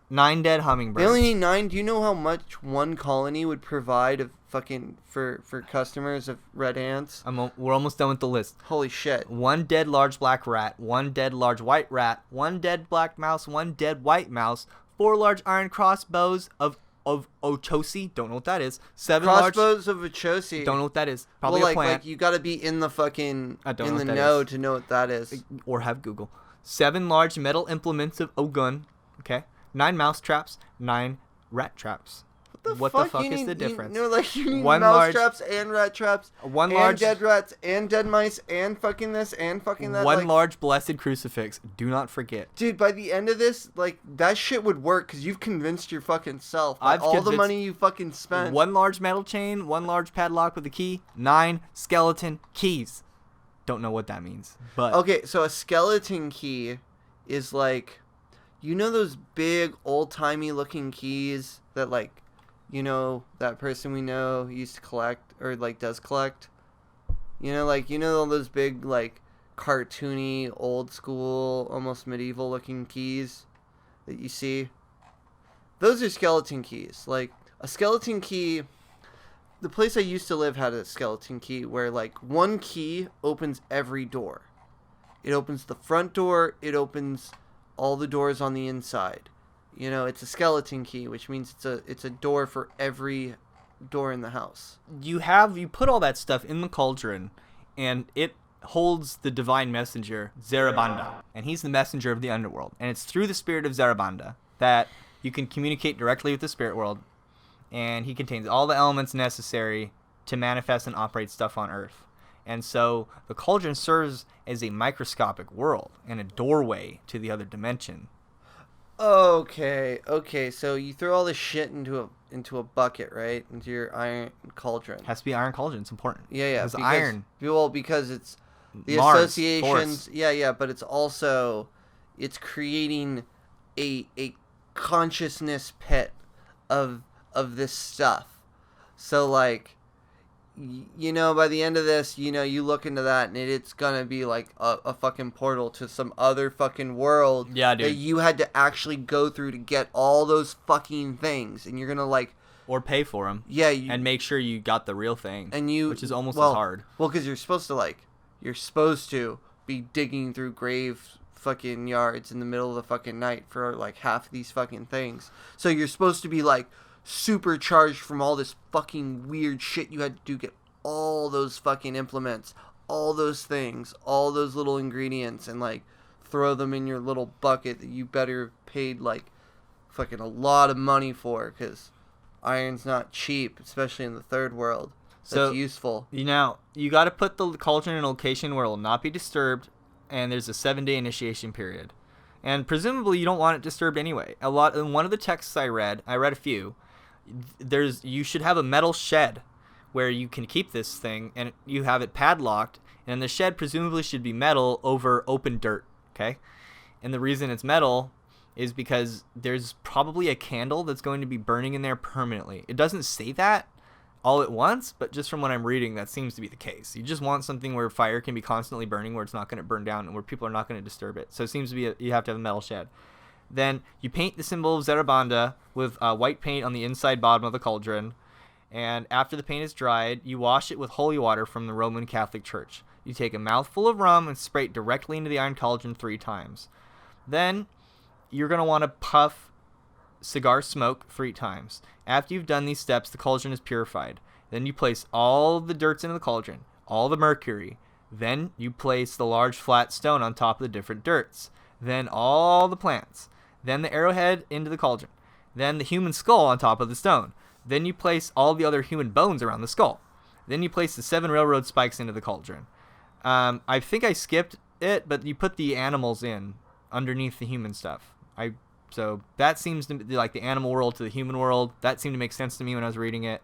9 dead hummingbirds. They only need 9. Do you know how much one colony would provide of fucking for customers of red ants? We're almost done with the list. Holy shit. 1 dead large black rat, 1 dead large white rat, 1 dead black mouse, 1 dead white mouse, 4 large iron crossbows of Ochosi, don't know what that is. 7 crossbows of Ochosi. Don't know what that is. Probably a plant. Like you got to be in the fucking in the know to know what that is. Or have Google. 7 large metal implements of Ogun. Okay. 9 mouse traps, 9 rat traps. What the fuck is the difference? You need One mouse large- traps and rat traps. One and large- dead rats and dead mice and fucking this and fucking that. 1 large blessed crucifix. Do not forget. Dude, by the end of this, like, that shit would work because you've convinced your fucking self. By I've all the convinced- money you fucking spent. 1 large metal chain, 1 large padlock with a key, 9 skeleton keys. Don't know what that means. But Okay, so a skeleton key is like, you know those big old-timey looking keys that, like, you know, that person we know used to collect, or, like, does collect? You know all those big, like, cartoony, old-school, almost medieval-looking keys that you see? Those are skeleton keys. Like, a skeleton key... The place I used to live had a skeleton key where, like, 1 key opens every door. It opens the front door, it opens all the doors on the inside. You know, it's a skeleton key, which means it's a door for every door in the house. you put all that stuff in the cauldron, and it holds the divine messenger Zarabanda, and he's the messenger of the underworld. And it's through the spirit of Zarabanda that you can communicate directly with the spirit world, and he contains all the elements necessary to manifest and operate stuff on Earth. And so the cauldron serves as a microscopic world and a doorway to the other dimension. Okay, so you throw all this shit into a bucket, right? Into your iron cauldron. It has to be iron cauldron. It's important. Yeah. Because iron. Well, because it's the Mars, associations. force. Yeah, but it's creating a consciousness pit of this stuff. So like, you know, by the end of this, you know, you look into that and it's gonna be like a fucking portal to some other fucking world. Yeah, dude. That you had to actually go through to get all those fucking things, and you're gonna like, Or pay for them. yeah, And make sure you got the real thing. Which is almost as hard. Well, because you're supposed to be digging through grave fucking yards in the middle of the fucking night for like half these fucking things. So you're supposed to be like supercharged from all this fucking weird shit you had to do, get all those fucking implements, all those things, all those little ingredients, and like throw them in your little bucket that you better paid like fucking a lot of money for, because iron's not cheap, especially in the third world. That's useful. You know, you got to put the cauldron in a location where it will not be disturbed, and there's a 7-day initiation period. And presumably you don't want it disturbed anyway. In one of the texts I read a few, you should have a metal shed where you can keep this thing, and you have it padlocked, and the shed presumably should be metal over open dirt, okay? And the reason it's metal is because there's probably a candle that's going to be burning in there permanently. It doesn't say that. all at once, but just from what I'm reading, that seems to be the case. You just want something where fire can be constantly burning, where it's not going to burn down, and where people are not going to disturb it. So it seems to be you have to have a metal shed. Then you paint the symbol of Zarabanda with white paint on the inside bottom of the cauldron. And after the paint is dried, you wash it with holy water from the Roman Catholic Church. You take a mouthful of rum and spray it directly into the iron cauldron 3 times. Then you're going to want to puff cigar smoke 3 times. After you've done these steps, the cauldron is purified. Then you place all the dirts into the cauldron, all the mercury. Then you place the large flat stone on top of the different dirts. Then all the plants. Then the arrowhead into the cauldron. Then the human skull on top of the stone. Then you place all the other human bones around the skull. Then you place the 7 railroad spikes into the cauldron. I think I skipped it, but you put the animals in underneath the human stuff. So that seems to be like the animal world to the human world. That seemed to make sense to me when I was reading it,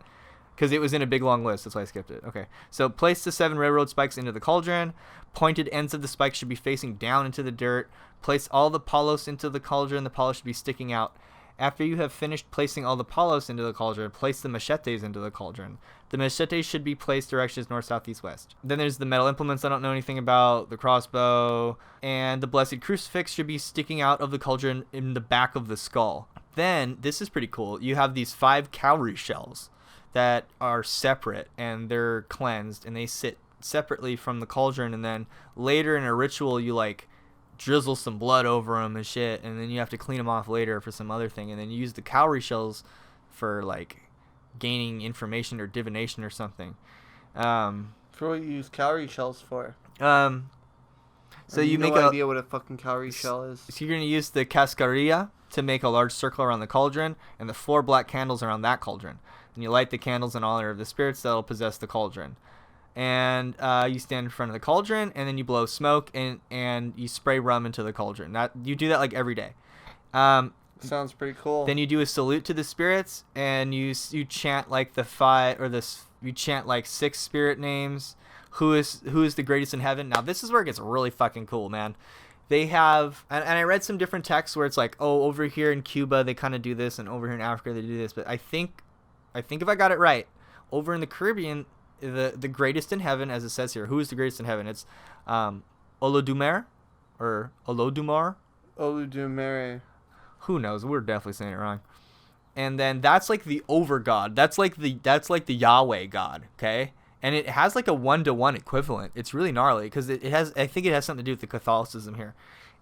because it was in a big long list. That's why I skipped it. Okay. So place the 7 railroad spikes into the cauldron. Pointed ends of the spikes should be facing down into the dirt. Place all the palos into the cauldron. The palos should be sticking out. After you have finished placing all the palos into the cauldron, place the machetes into the cauldron. The machetes should be placed directions north, south, east, west. Then there's the metal implements I don't know anything about, the crossbow, and the blessed crucifix should be sticking out of the cauldron in the back of the skull. Then, this is pretty cool, you have these 5 cowrie shells that are separate, and they're cleansed, and they sit separately from the cauldron, and then later in a ritual you drizzle some blood over them and shit, and then you have to clean them off later for some other thing, and then you use the cowrie shells for gaining information or divination or something. For what you use cowrie shells for? So you make no idea what a fucking cowrie shell is. So you're gonna use the cascarilla to make a large circle around the cauldron, and the 4 black candles around that cauldron, and you light the candles in honor of the spirits that'll possess the cauldron. And you stand in front of the cauldron, and then you blow smoke, and you spray rum into the cauldron. You do that every day. Sounds pretty cool. Then you do a salute to the spirits, and you chant you chant 6 spirit names. Who is the greatest in heaven? Now this is where it gets really fucking cool, man. They have, and I read some different texts where it's over here in Cuba they kind of do this, and over here in Africa they do this. But I think if I got it right, over in the Caribbean, the greatest in heaven, as it says here, who is the greatest in heaven? It's Olodumare or Olodumare. Olodumare. Who knows? We're definitely saying it wrong. And then that's the over god. That's the Yahweh god. Okay, and it has a 1-to-1 equivalent. It's really gnarly because it has. I think it has something to do with the Catholicism here.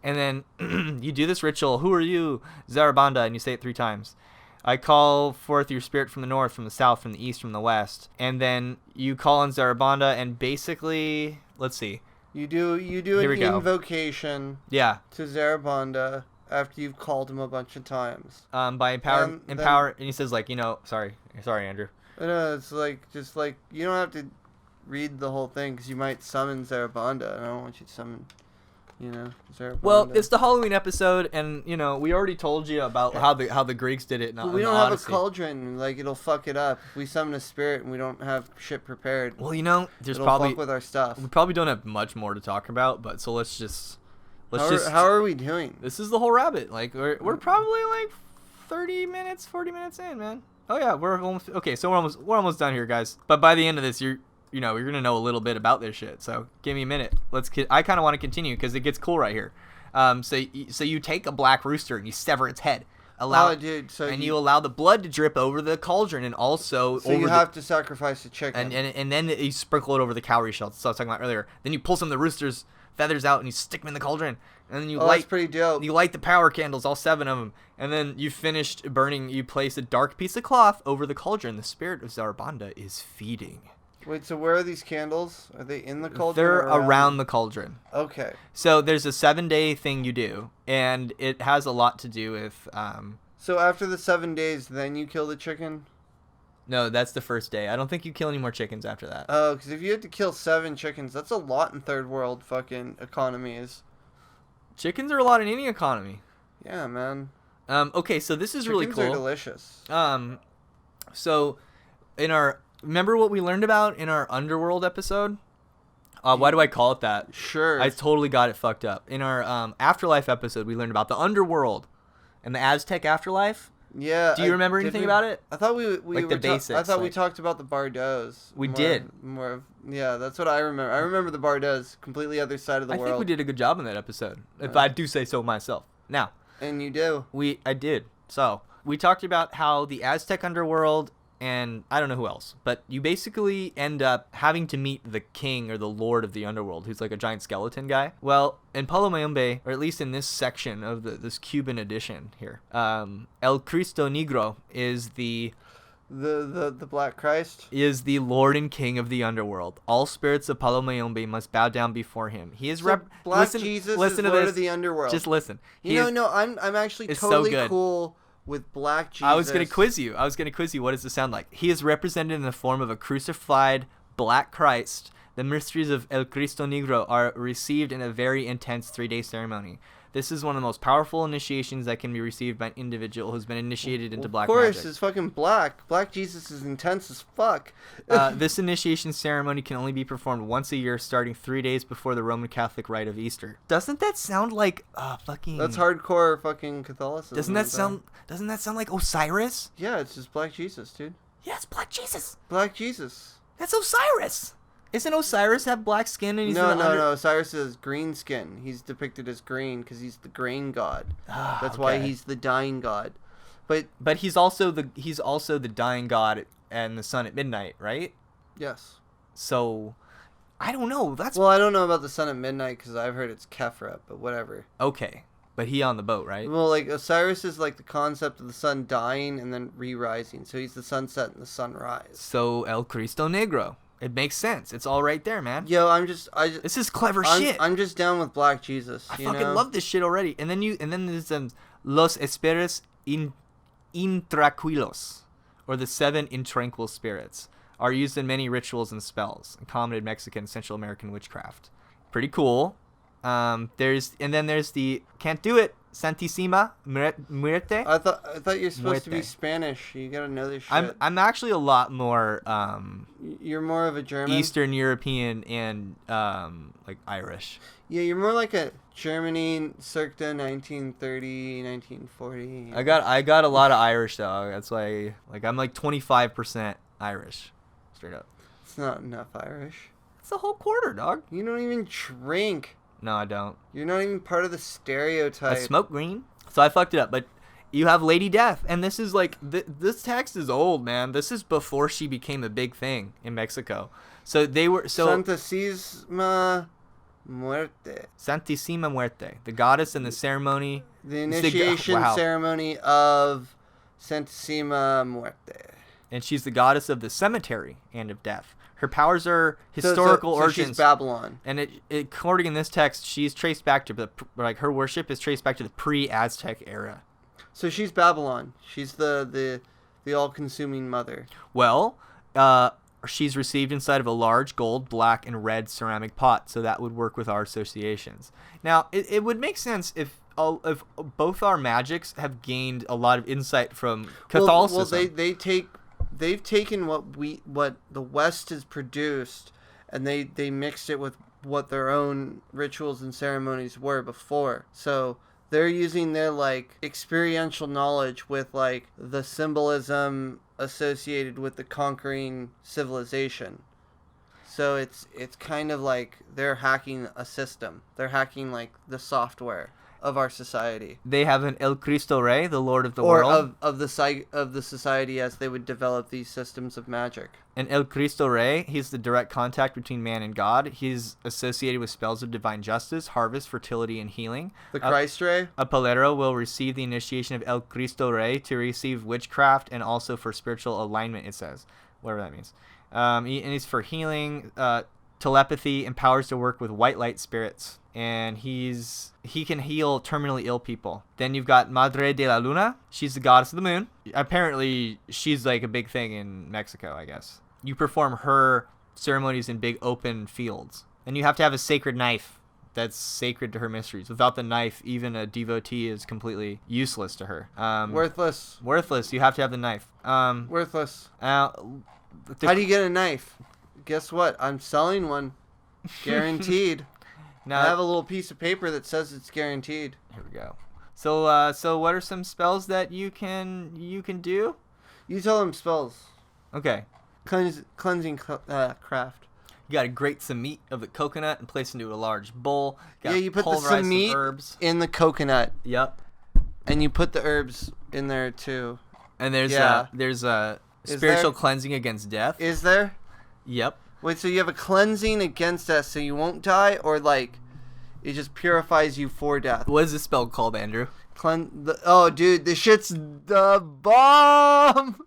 And then you do this ritual. Who are you, Zarabanda? And you say it 3 times. I call forth your spirit from the north, from the south, from the east, from the west. And then you call on Zarabanda, and basically, let's see. You do an invocation. Yeah. To Zarabanda after you've called him a bunch of times. By empower, and he says sorry, Andrew. No, it's you don't have to read the whole thing because you might summon Zarabanda. I don't want you to summon. Zarabanda. Well, it's the Halloween episode, and we already told you about how the Greeks did it. But we don't have a cauldron. It'll fuck it up. If we summon a spirit and we don't have shit prepared. Well, there's it'll probably fuck with our stuff. We probably don't have much more to talk about, but so let's just. How are we doing? This is the whole rabbit. We're probably 30 minutes, 40 minutes in, man. Oh yeah, we're almost okay. So we're almost done here, guys. But by the end of this, you're gonna know a little bit about this shit. So give me a minute. I kind of want to continue because it gets cool right here. So you take a black rooster and you sever its head. You allow the blood to drip over the cauldron, and also you have to sacrifice a chicken. And then you sprinkle it over the cowrie shell. That's what I was talking about earlier. Then you pull some of the rooster's feathers out and you stick them in the cauldron, and then that's pretty dope. You light the power candles, all 7 of them, and then you finished burning. You place a dark piece of cloth over the cauldron. The spirit of Zarabanda is feeding. Wait, so where are these candles? Are they in the cauldron? They're around the cauldron. Okay. So there's a 7-day thing you do, and it has a lot to do with. So after the 7 days, then you kill the chicken? No, that's the first day. I don't think you kill any more chickens after that. Oh, because if you have to kill 7 chickens, that's a lot in third world fucking economies. Chickens are a lot in any economy. Yeah, man. Okay, so this is really cool. Chickens are delicious. So remember what we learned about in our Underworld episode? Why do I call it that? Sure. I totally got it fucked up. In our Afterlife episode, we learned about the Underworld and the Aztec afterlife. Yeah. Do you remember anything about it? I thought we Like the I basics, thought we like- talked about the Bardos. We did. Yeah, that's what I remember. I remember the Bardos, completely other side of the I world. think we did a good job in that episode, if I do say so myself. Now, And you do. I did. So, we talked about how the Aztec underworld, and I don't know who else, but you basically end up having to meet the king or the lord of the underworld, who's like a giant skeleton guy. Well, in Palo Mayombe, or at least in this section of this Cuban edition here, El Cristo Negro is the Black Christ. is the lord and king of the underworld. All spirits of Palo Mayombe must bow down before him. He is Black Jesus listen is to Lord this. of the Underworld. Just listen. I'm actually is so totally good. cool with Black Jesus. I was gonna quiz you. What does it sound like? He is represented in the form of a crucified Black Christ. The mysteries of El Cristo Negro are received in a very intense 3-day ceremony. This is one of the most powerful initiations that can be received by an individual who's been initiated into black magic. Of course, it's fucking black. Black Jesus is intense as fuck. This initiation ceremony can only be performed once a year, starting 3 days before the Roman Catholic rite of Easter. Doesn't that sound like fucking? That's hardcore fucking Catholicism. Doesn't that sound like Osiris? Yeah, it's just Black Jesus, dude. Yeah, it's Black Jesus. Black Jesus. That's Osiris. Isn't Osiris have black skin and he's No. in the Osiris has green skin. He's depicted as green because he's the grain god. That's why he's the dying god. But he's also the dying god and the sun at midnight, right? Yes. So, I don't know. Well, I don't know about the sun at midnight because I've heard it's Kefra, but whatever. Okay. But he on the boat, right? Well, like Osiris is like the concept of the sun dying and then re-rising. So he's the sunset and the sunrise. So El Cristo Negro. It makes sense. It's all right there, man. Yo, This is clever shit. I'm just down with Black Jesus. I fucking love this shit already. And then there's Los Esperes Intranquilos, or the 7 intranquil spirits, are used in many rituals and spells, common in Mexican and Central American witchcraft. Pretty cool. There's the can't do it, Santísima Muerte. I thought you're supposed to be Muerte. Spanish. You gotta know this shit. I'm actually a lot more You're more of a German. Eastern European and like Irish. Yeah, you're more like a Germany circa 1930, 1940. I got a lot of Irish dog. That's why I'm like 25% Irish, straight up. It's not enough Irish. It's a whole quarter, dog. You don't even drink. No, I don't. You're not even part of the stereotype. I smoke green, so I fucked it up. But you have Lady Death, and this is like this text is old, man. This is before she became a big thing in Mexico. So they were Santísima Muerte. Santísima Muerte, the goddess in the ceremony. The initiation ceremony of Santísima Muerte. And she's the goddess of the cemetery and of death. Her powers are historical so origins. She's Babylon. And according in this text, she's traced back to her worship is traced back to the pre-Aztec era. So she's Babylon. She's the all-consuming mother. Well, she's received inside of a large gold, black, and red ceramic pot, so that would work with our associations. Now, it would make sense if both our magics have gained a lot of insight from Catholicism. Well, they've taken what the West has produced, and they mixed it with what their own rituals and ceremonies were before. So they're using their experiential knowledge with the symbolism associated with the conquering civilization. So it's kind of like they're hacking a system. They're hacking the software of our society. They have an El Cristo Rey, the Lord of the World. Or of the society as they would develop these systems of magic. And El Cristo Rey, he's the direct contact between man and God. He's associated with spells of divine justice, harvest, fertility, and healing. The Christ Ray? A palero will receive the initiation of El Cristo Rey to receive witchcraft and also for spiritual alignment, it says. Whatever that means. And he's for healing, telepathy, and powers to work with white light spirits. And he can heal terminally ill people. Then you've got Madre de la Luna. She's the goddess of the moon. Apparently, she's a big thing in Mexico, I guess. You perform her ceremonies in big open fields. And you have to have a sacred knife that's sacred to her mysteries. Without the knife, even a devotee is completely useless to her. Worthless. Worthless. You have to have the knife. Worthless. How do you get a knife? Guess what? I'm selling one. Guaranteed. Now, I have a little piece of paper that says it's guaranteed. Here we go. So what are some spells that you can do? You tell them spells. Okay. Cleansing craft. You gotta grate some meat of the coconut and place into a large bowl. You put the pulverize some meat herbs. in the coconut. Yep. And you put the herbs in there too. And there's spiritual cleansing against death. Is there? Yep. Wait, so you have a cleansing against death so you won't die, or like it just purifies you for death? What is this spell called, Andrew? Oh, dude, this shit's the bomb.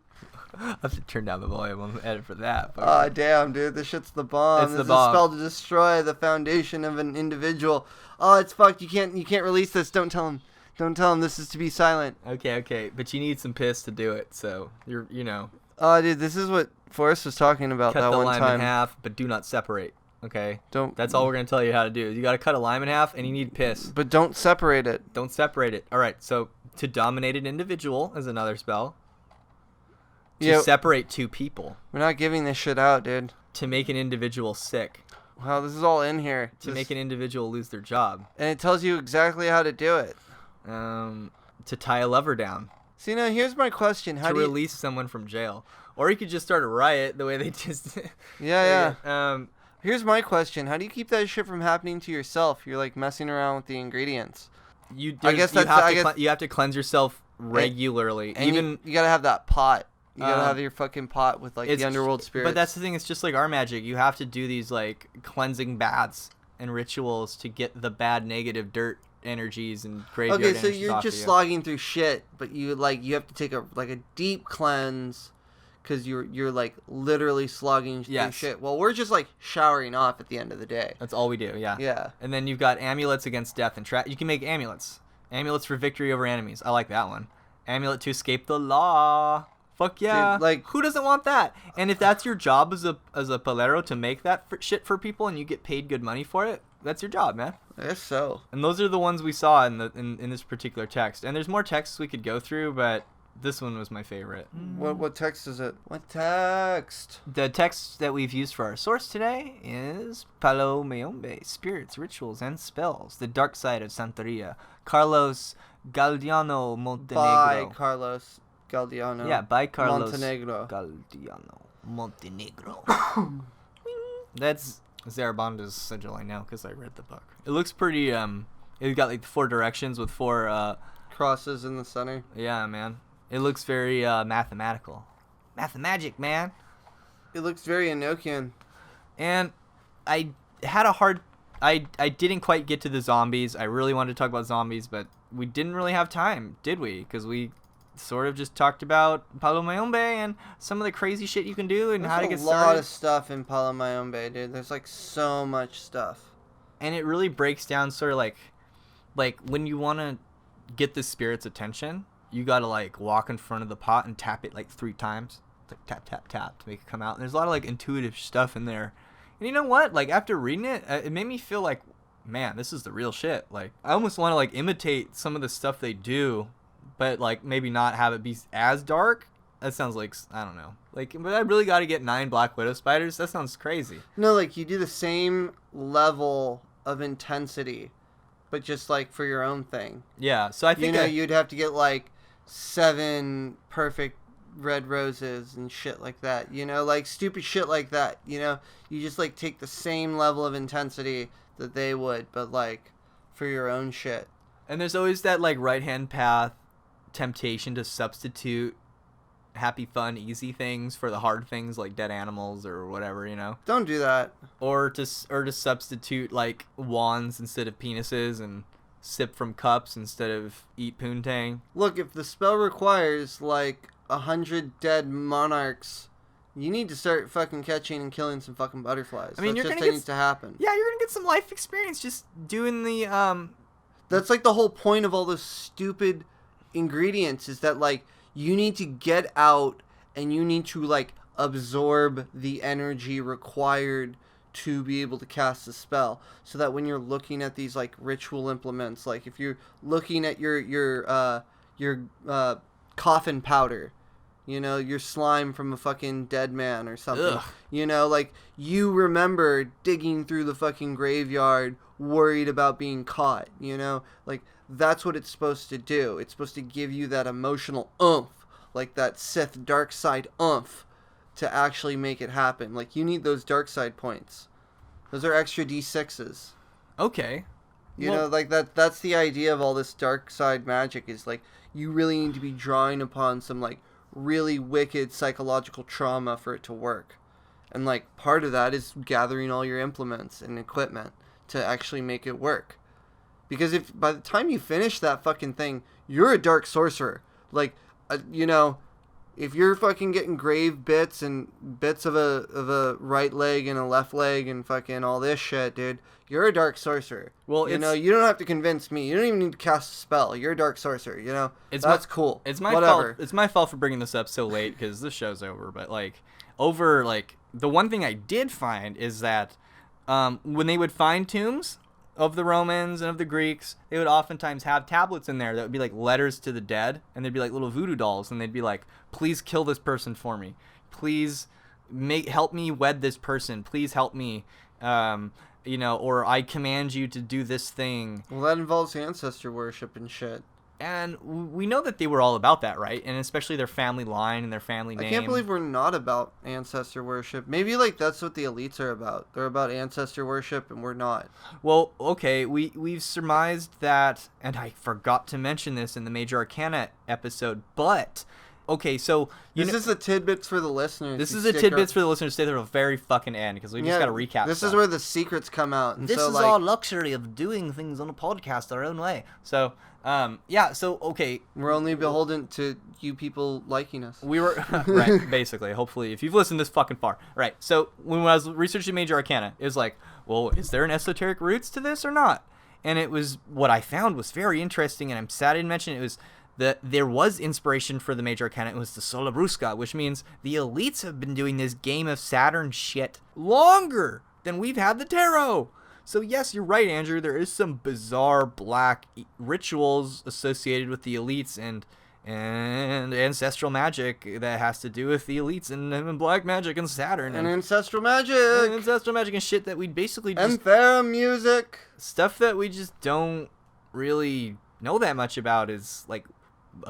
I have to turn down the volume on the edit for that. Oh, damn, dude, this shit's the bomb. It's this the is bomb. a spell to destroy the foundation of an individual. Oh, it's fucked. You can't release this. Don't tell him. Don't tell him. This is to be silent. Okay, but you need some piss to do it, so you know. Oh, dude, this is what Forrest was talking about Cut that the one lime time. in half, but do not separate. Okay. Don't. That's all we're gonna tell you how to do. You gotta cut a lime in half, and you need piss. But don't separate it. Don't separate it. All right. So to dominate an individual is another spell. To separate two people. We're not giving this shit out, dude. To make an individual sick. Wow, this is all in here. To make an individual lose their job. And it tells you exactly how to do it. To tie a lover down. See, now here's my question. How to do you... release someone from jail. Or you could just start a riot the way they just did. Yeah. Here's my question. How do you keep that shit from happening to yourself? You're like messing around with the ingredients. You have to cleanse yourself regularly. And you gotta have that pot. You gotta have your fucking pot with like the underworld spirits. But that's the thing. It's just like our magic. You have to do these like cleansing baths and rituals to get the bad negative dirt energies and graveyard energies. Okay, so you're just slogging through shit, but you have to take a deep cleanse because you're like literally slogging through shit. Well, we're just like showering off at the end of the day. That's all we do. Yeah. Yeah. And then you've got amulets against death and you can make amulets. Amulets for victory over enemies. I like that one. Amulet to escape the law. Fuck yeah. Dude, like, who doesn't want that? And if that's your job as a palero to make that shit for people and you get paid good money for it, that's your job, man. I guess so. And those are the ones we saw in this particular text. And there's more texts we could go through, but this one was my favorite. What text is it? What text? The text that we've used for our source today is Palo Mayombe, Spirits, Rituals, and Spells, The Dark Side of Santeria, Carlos Galdiano Montenegro. By Carlos Galdiano. Yeah, by Carlos Montenegro. Galdiano Montenegro. That's Zarabanda's sigil I know because I read the book. It looks pretty, it got like 4 directions with 4, crosses in the center. Yeah, man. It looks very, mathematical. Mathemagic, man. It looks very Enochian. And I had a hard... I didn't quite get to the zombies. I really wanted to talk about zombies, but we didn't really have time, did we? Because we sort of just talked about Palo Mayombe and some of the crazy shit you can do and how to get started. There's a lot of stuff in Palo Mayombe, dude. There's like so much stuff. And it really breaks down sort of like when you want to get the spirit's attention, you got to like walk in front of the pot and tap it like 3 times. It's like tap, tap, tap to make it come out. And there's a lot of like intuitive stuff in there. And you know what? Like after reading it, it made me feel like, man, this is the real shit. Like I almost want to like imitate some of the stuff they do, but like maybe not have it be as dark. That sounds like, I don't know. Like, but I really got to get 9 Black Widow spiders. That sounds crazy. No, like you do the same level of intensity, but just like for your own thing. Yeah. So I think you'd have to get like 7 perfect red roses and shit like that. Like stupid shit like that. You just like take the same level of intensity that they would, but like for your own shit. And there's always that like right-hand path temptation to substitute happy, fun, easy things for the hard things like dead animals or whatever, Don't do that. Or to substitute like wands instead of penises and sip from cups instead of eat poontang. Look, if the spell requires like 100 dead monarchs, you need to start fucking catching and killing some fucking butterflies. I mean, that needs to happen. Yeah, you're gonna get some life experience just doing the That's like the whole point of all those stupid ingredients is that like you need to get out and you need to like absorb the energy required to be able to cast a spell, so that when you're looking at these like ritual implements, like if you're looking at your coffin powder, You know, your slime from a fucking dead man or something. Ugh. You know, like, you remember digging through the fucking graveyard worried about being caught, you know? Like, that's what it's supposed to do. It's supposed to give you that emotional oomph, like that Sith dark side oomph, to actually make it happen. Like, you need those dark side points. Those are extra D6s. Okay. You know, like, that's the idea of all this dark side magic, is, like, you really need to be drawing upon some, like, really wicked psychological trauma for it to work. And, like, part of that is gathering all your implements and equipment to actually make it work. Because if by the time you finish that fucking thing, you're a dark sorcerer. Like, you know, if you're fucking getting grave bits and bits of a right leg and a left leg and fucking all this shit, dude, you're a dark sorcerer. Well, you know, you don't have to convince me. You don't even need to cast a spell. You're a dark sorcerer, you know? That's cool. It's my Whatever. fault. It's my fault for bringing this up so late because this show's over. But, like, the one thing I did find is that when they would find tombs of the Romans and of the Greeks, they would oftentimes have tablets in there that would be like letters to the dead, and they'd be like little voodoo dolls, and they'd be like, please kill this person for me, please help me wed this person, please help me, you know, or I command you to do this thing. Well, that involves ancestor worship and shit. And we know that they were all about that, right? And especially their family line and their family name. I can't believe we're not about ancestor worship. Maybe, like, that's what the elites are about. They're about ancestor worship, and we're not. Well, okay, we've surmised that, and I forgot to mention this in the Major Arcana episode, but... Okay, so... This is the tidbits for the listeners. This is the tidbits for the listeners to stay there to the very fucking end, because we just got to recap This stuff. is where the secrets come out. And this so, is like, our luxury of doing things on a podcast our own way. So, yeah, so, okay. We're only beholden to you people liking us. We were... right, basically, hopefully, if you've listened this fucking far. Right, so when I was researching Major Arcana, it was like, well, is there an esoteric roots to this or not? And it was... What I found was very interesting, and I'm sad I didn't mention it. It was... There was inspiration for the Major Arcana. It was the Sola Brusca, which means the elites have been doing this Game of Saturn shit longer than we've had the tarot. So yes, you're right, Andrew. There is some bizarre black rituals associated with the elites and ancestral magic that has to do with the elites and black magic and Saturn and ancestral magic and shit that we basically just... And Thera music. Stuff that we just don't really know that much about is, like...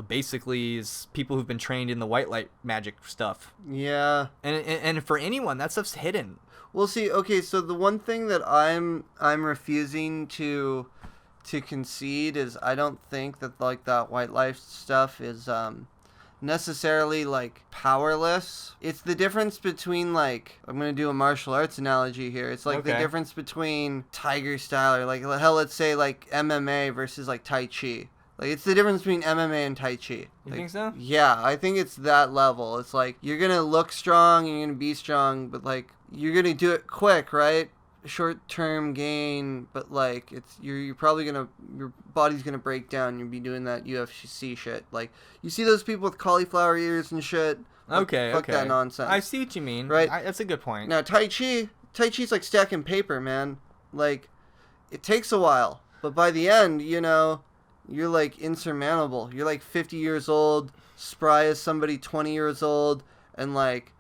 basically is people who've been trained in the white light magic stuff. Yeah. And for anyone, that stuff's hidden. Well, see, okay, so the one thing that I'm refusing to concede is I don't think that, like, that white light stuff is necessarily, like, powerless. It's the difference between, like, I'm going to do a martial arts analogy here. It's like the difference between Tiger style or, like, hell, let's say, like, MMA versus, like, Tai Chi. Like, it's the difference between MMA and Tai Chi. You think so? Yeah, I think it's that level. It's like, you're going to look strong and you're going to be strong, but, like, you're going to do it quick, right? Short-term gain, but, like, you're probably going to, your body's going to break down. You'll be doing that UFC shit. Like, you see those people with cauliflower ears and shit? Okay, Fuck that nonsense. I see what you mean. Right? That's a good point. Now, Tai Chi's like stacking paper, man. Like, it takes a while, but by the end, you know... You're, like, insurmountable. You're, like, 50 years old, spry as somebody 20 years old, and, like,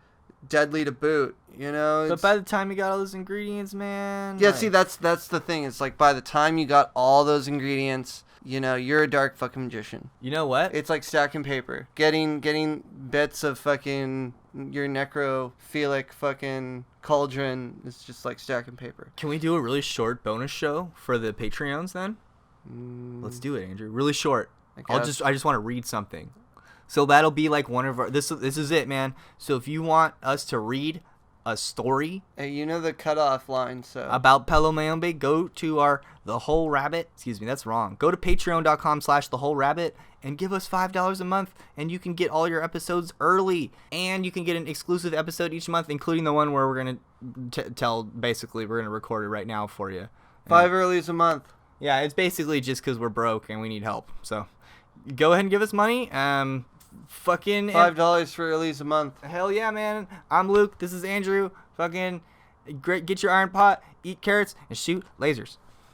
deadly to boot, you know? But by the time you got all those ingredients, man... Yeah, like... see, that's the thing. It's, like, by the time you got all those ingredients, you know, you're a dark fucking magician. You know what? It's like stacking paper. Getting bits of fucking your necrophilic fucking cauldron is just like stacking paper. Can we do a really short bonus show for the Patreons, then? Let's do it, Andrew. Really short. I just want to read something. So that'll be like one of our... This is it, man. So if you want us to read a story... Hey, you know the cutoff line, so... About Palo Mayombe, go to our The Whole Rabbit. Excuse me, that's wrong. Go to patreon.com/thewholerabbit and give us $5 a month, and you can get all your episodes early. And you can get an exclusive episode each month, including the one where we're going to tell... Basically, we're going to record it right now for you. 5 earlies a month. Yeah, it's basically just because we're broke and we need help. So, go ahead and give us money. Fucking $5 for earlies a month. Hell yeah, man. I'm Luke. This is Andrew. Fucking great. Get your iron pot, eat carrots, and shoot lasers.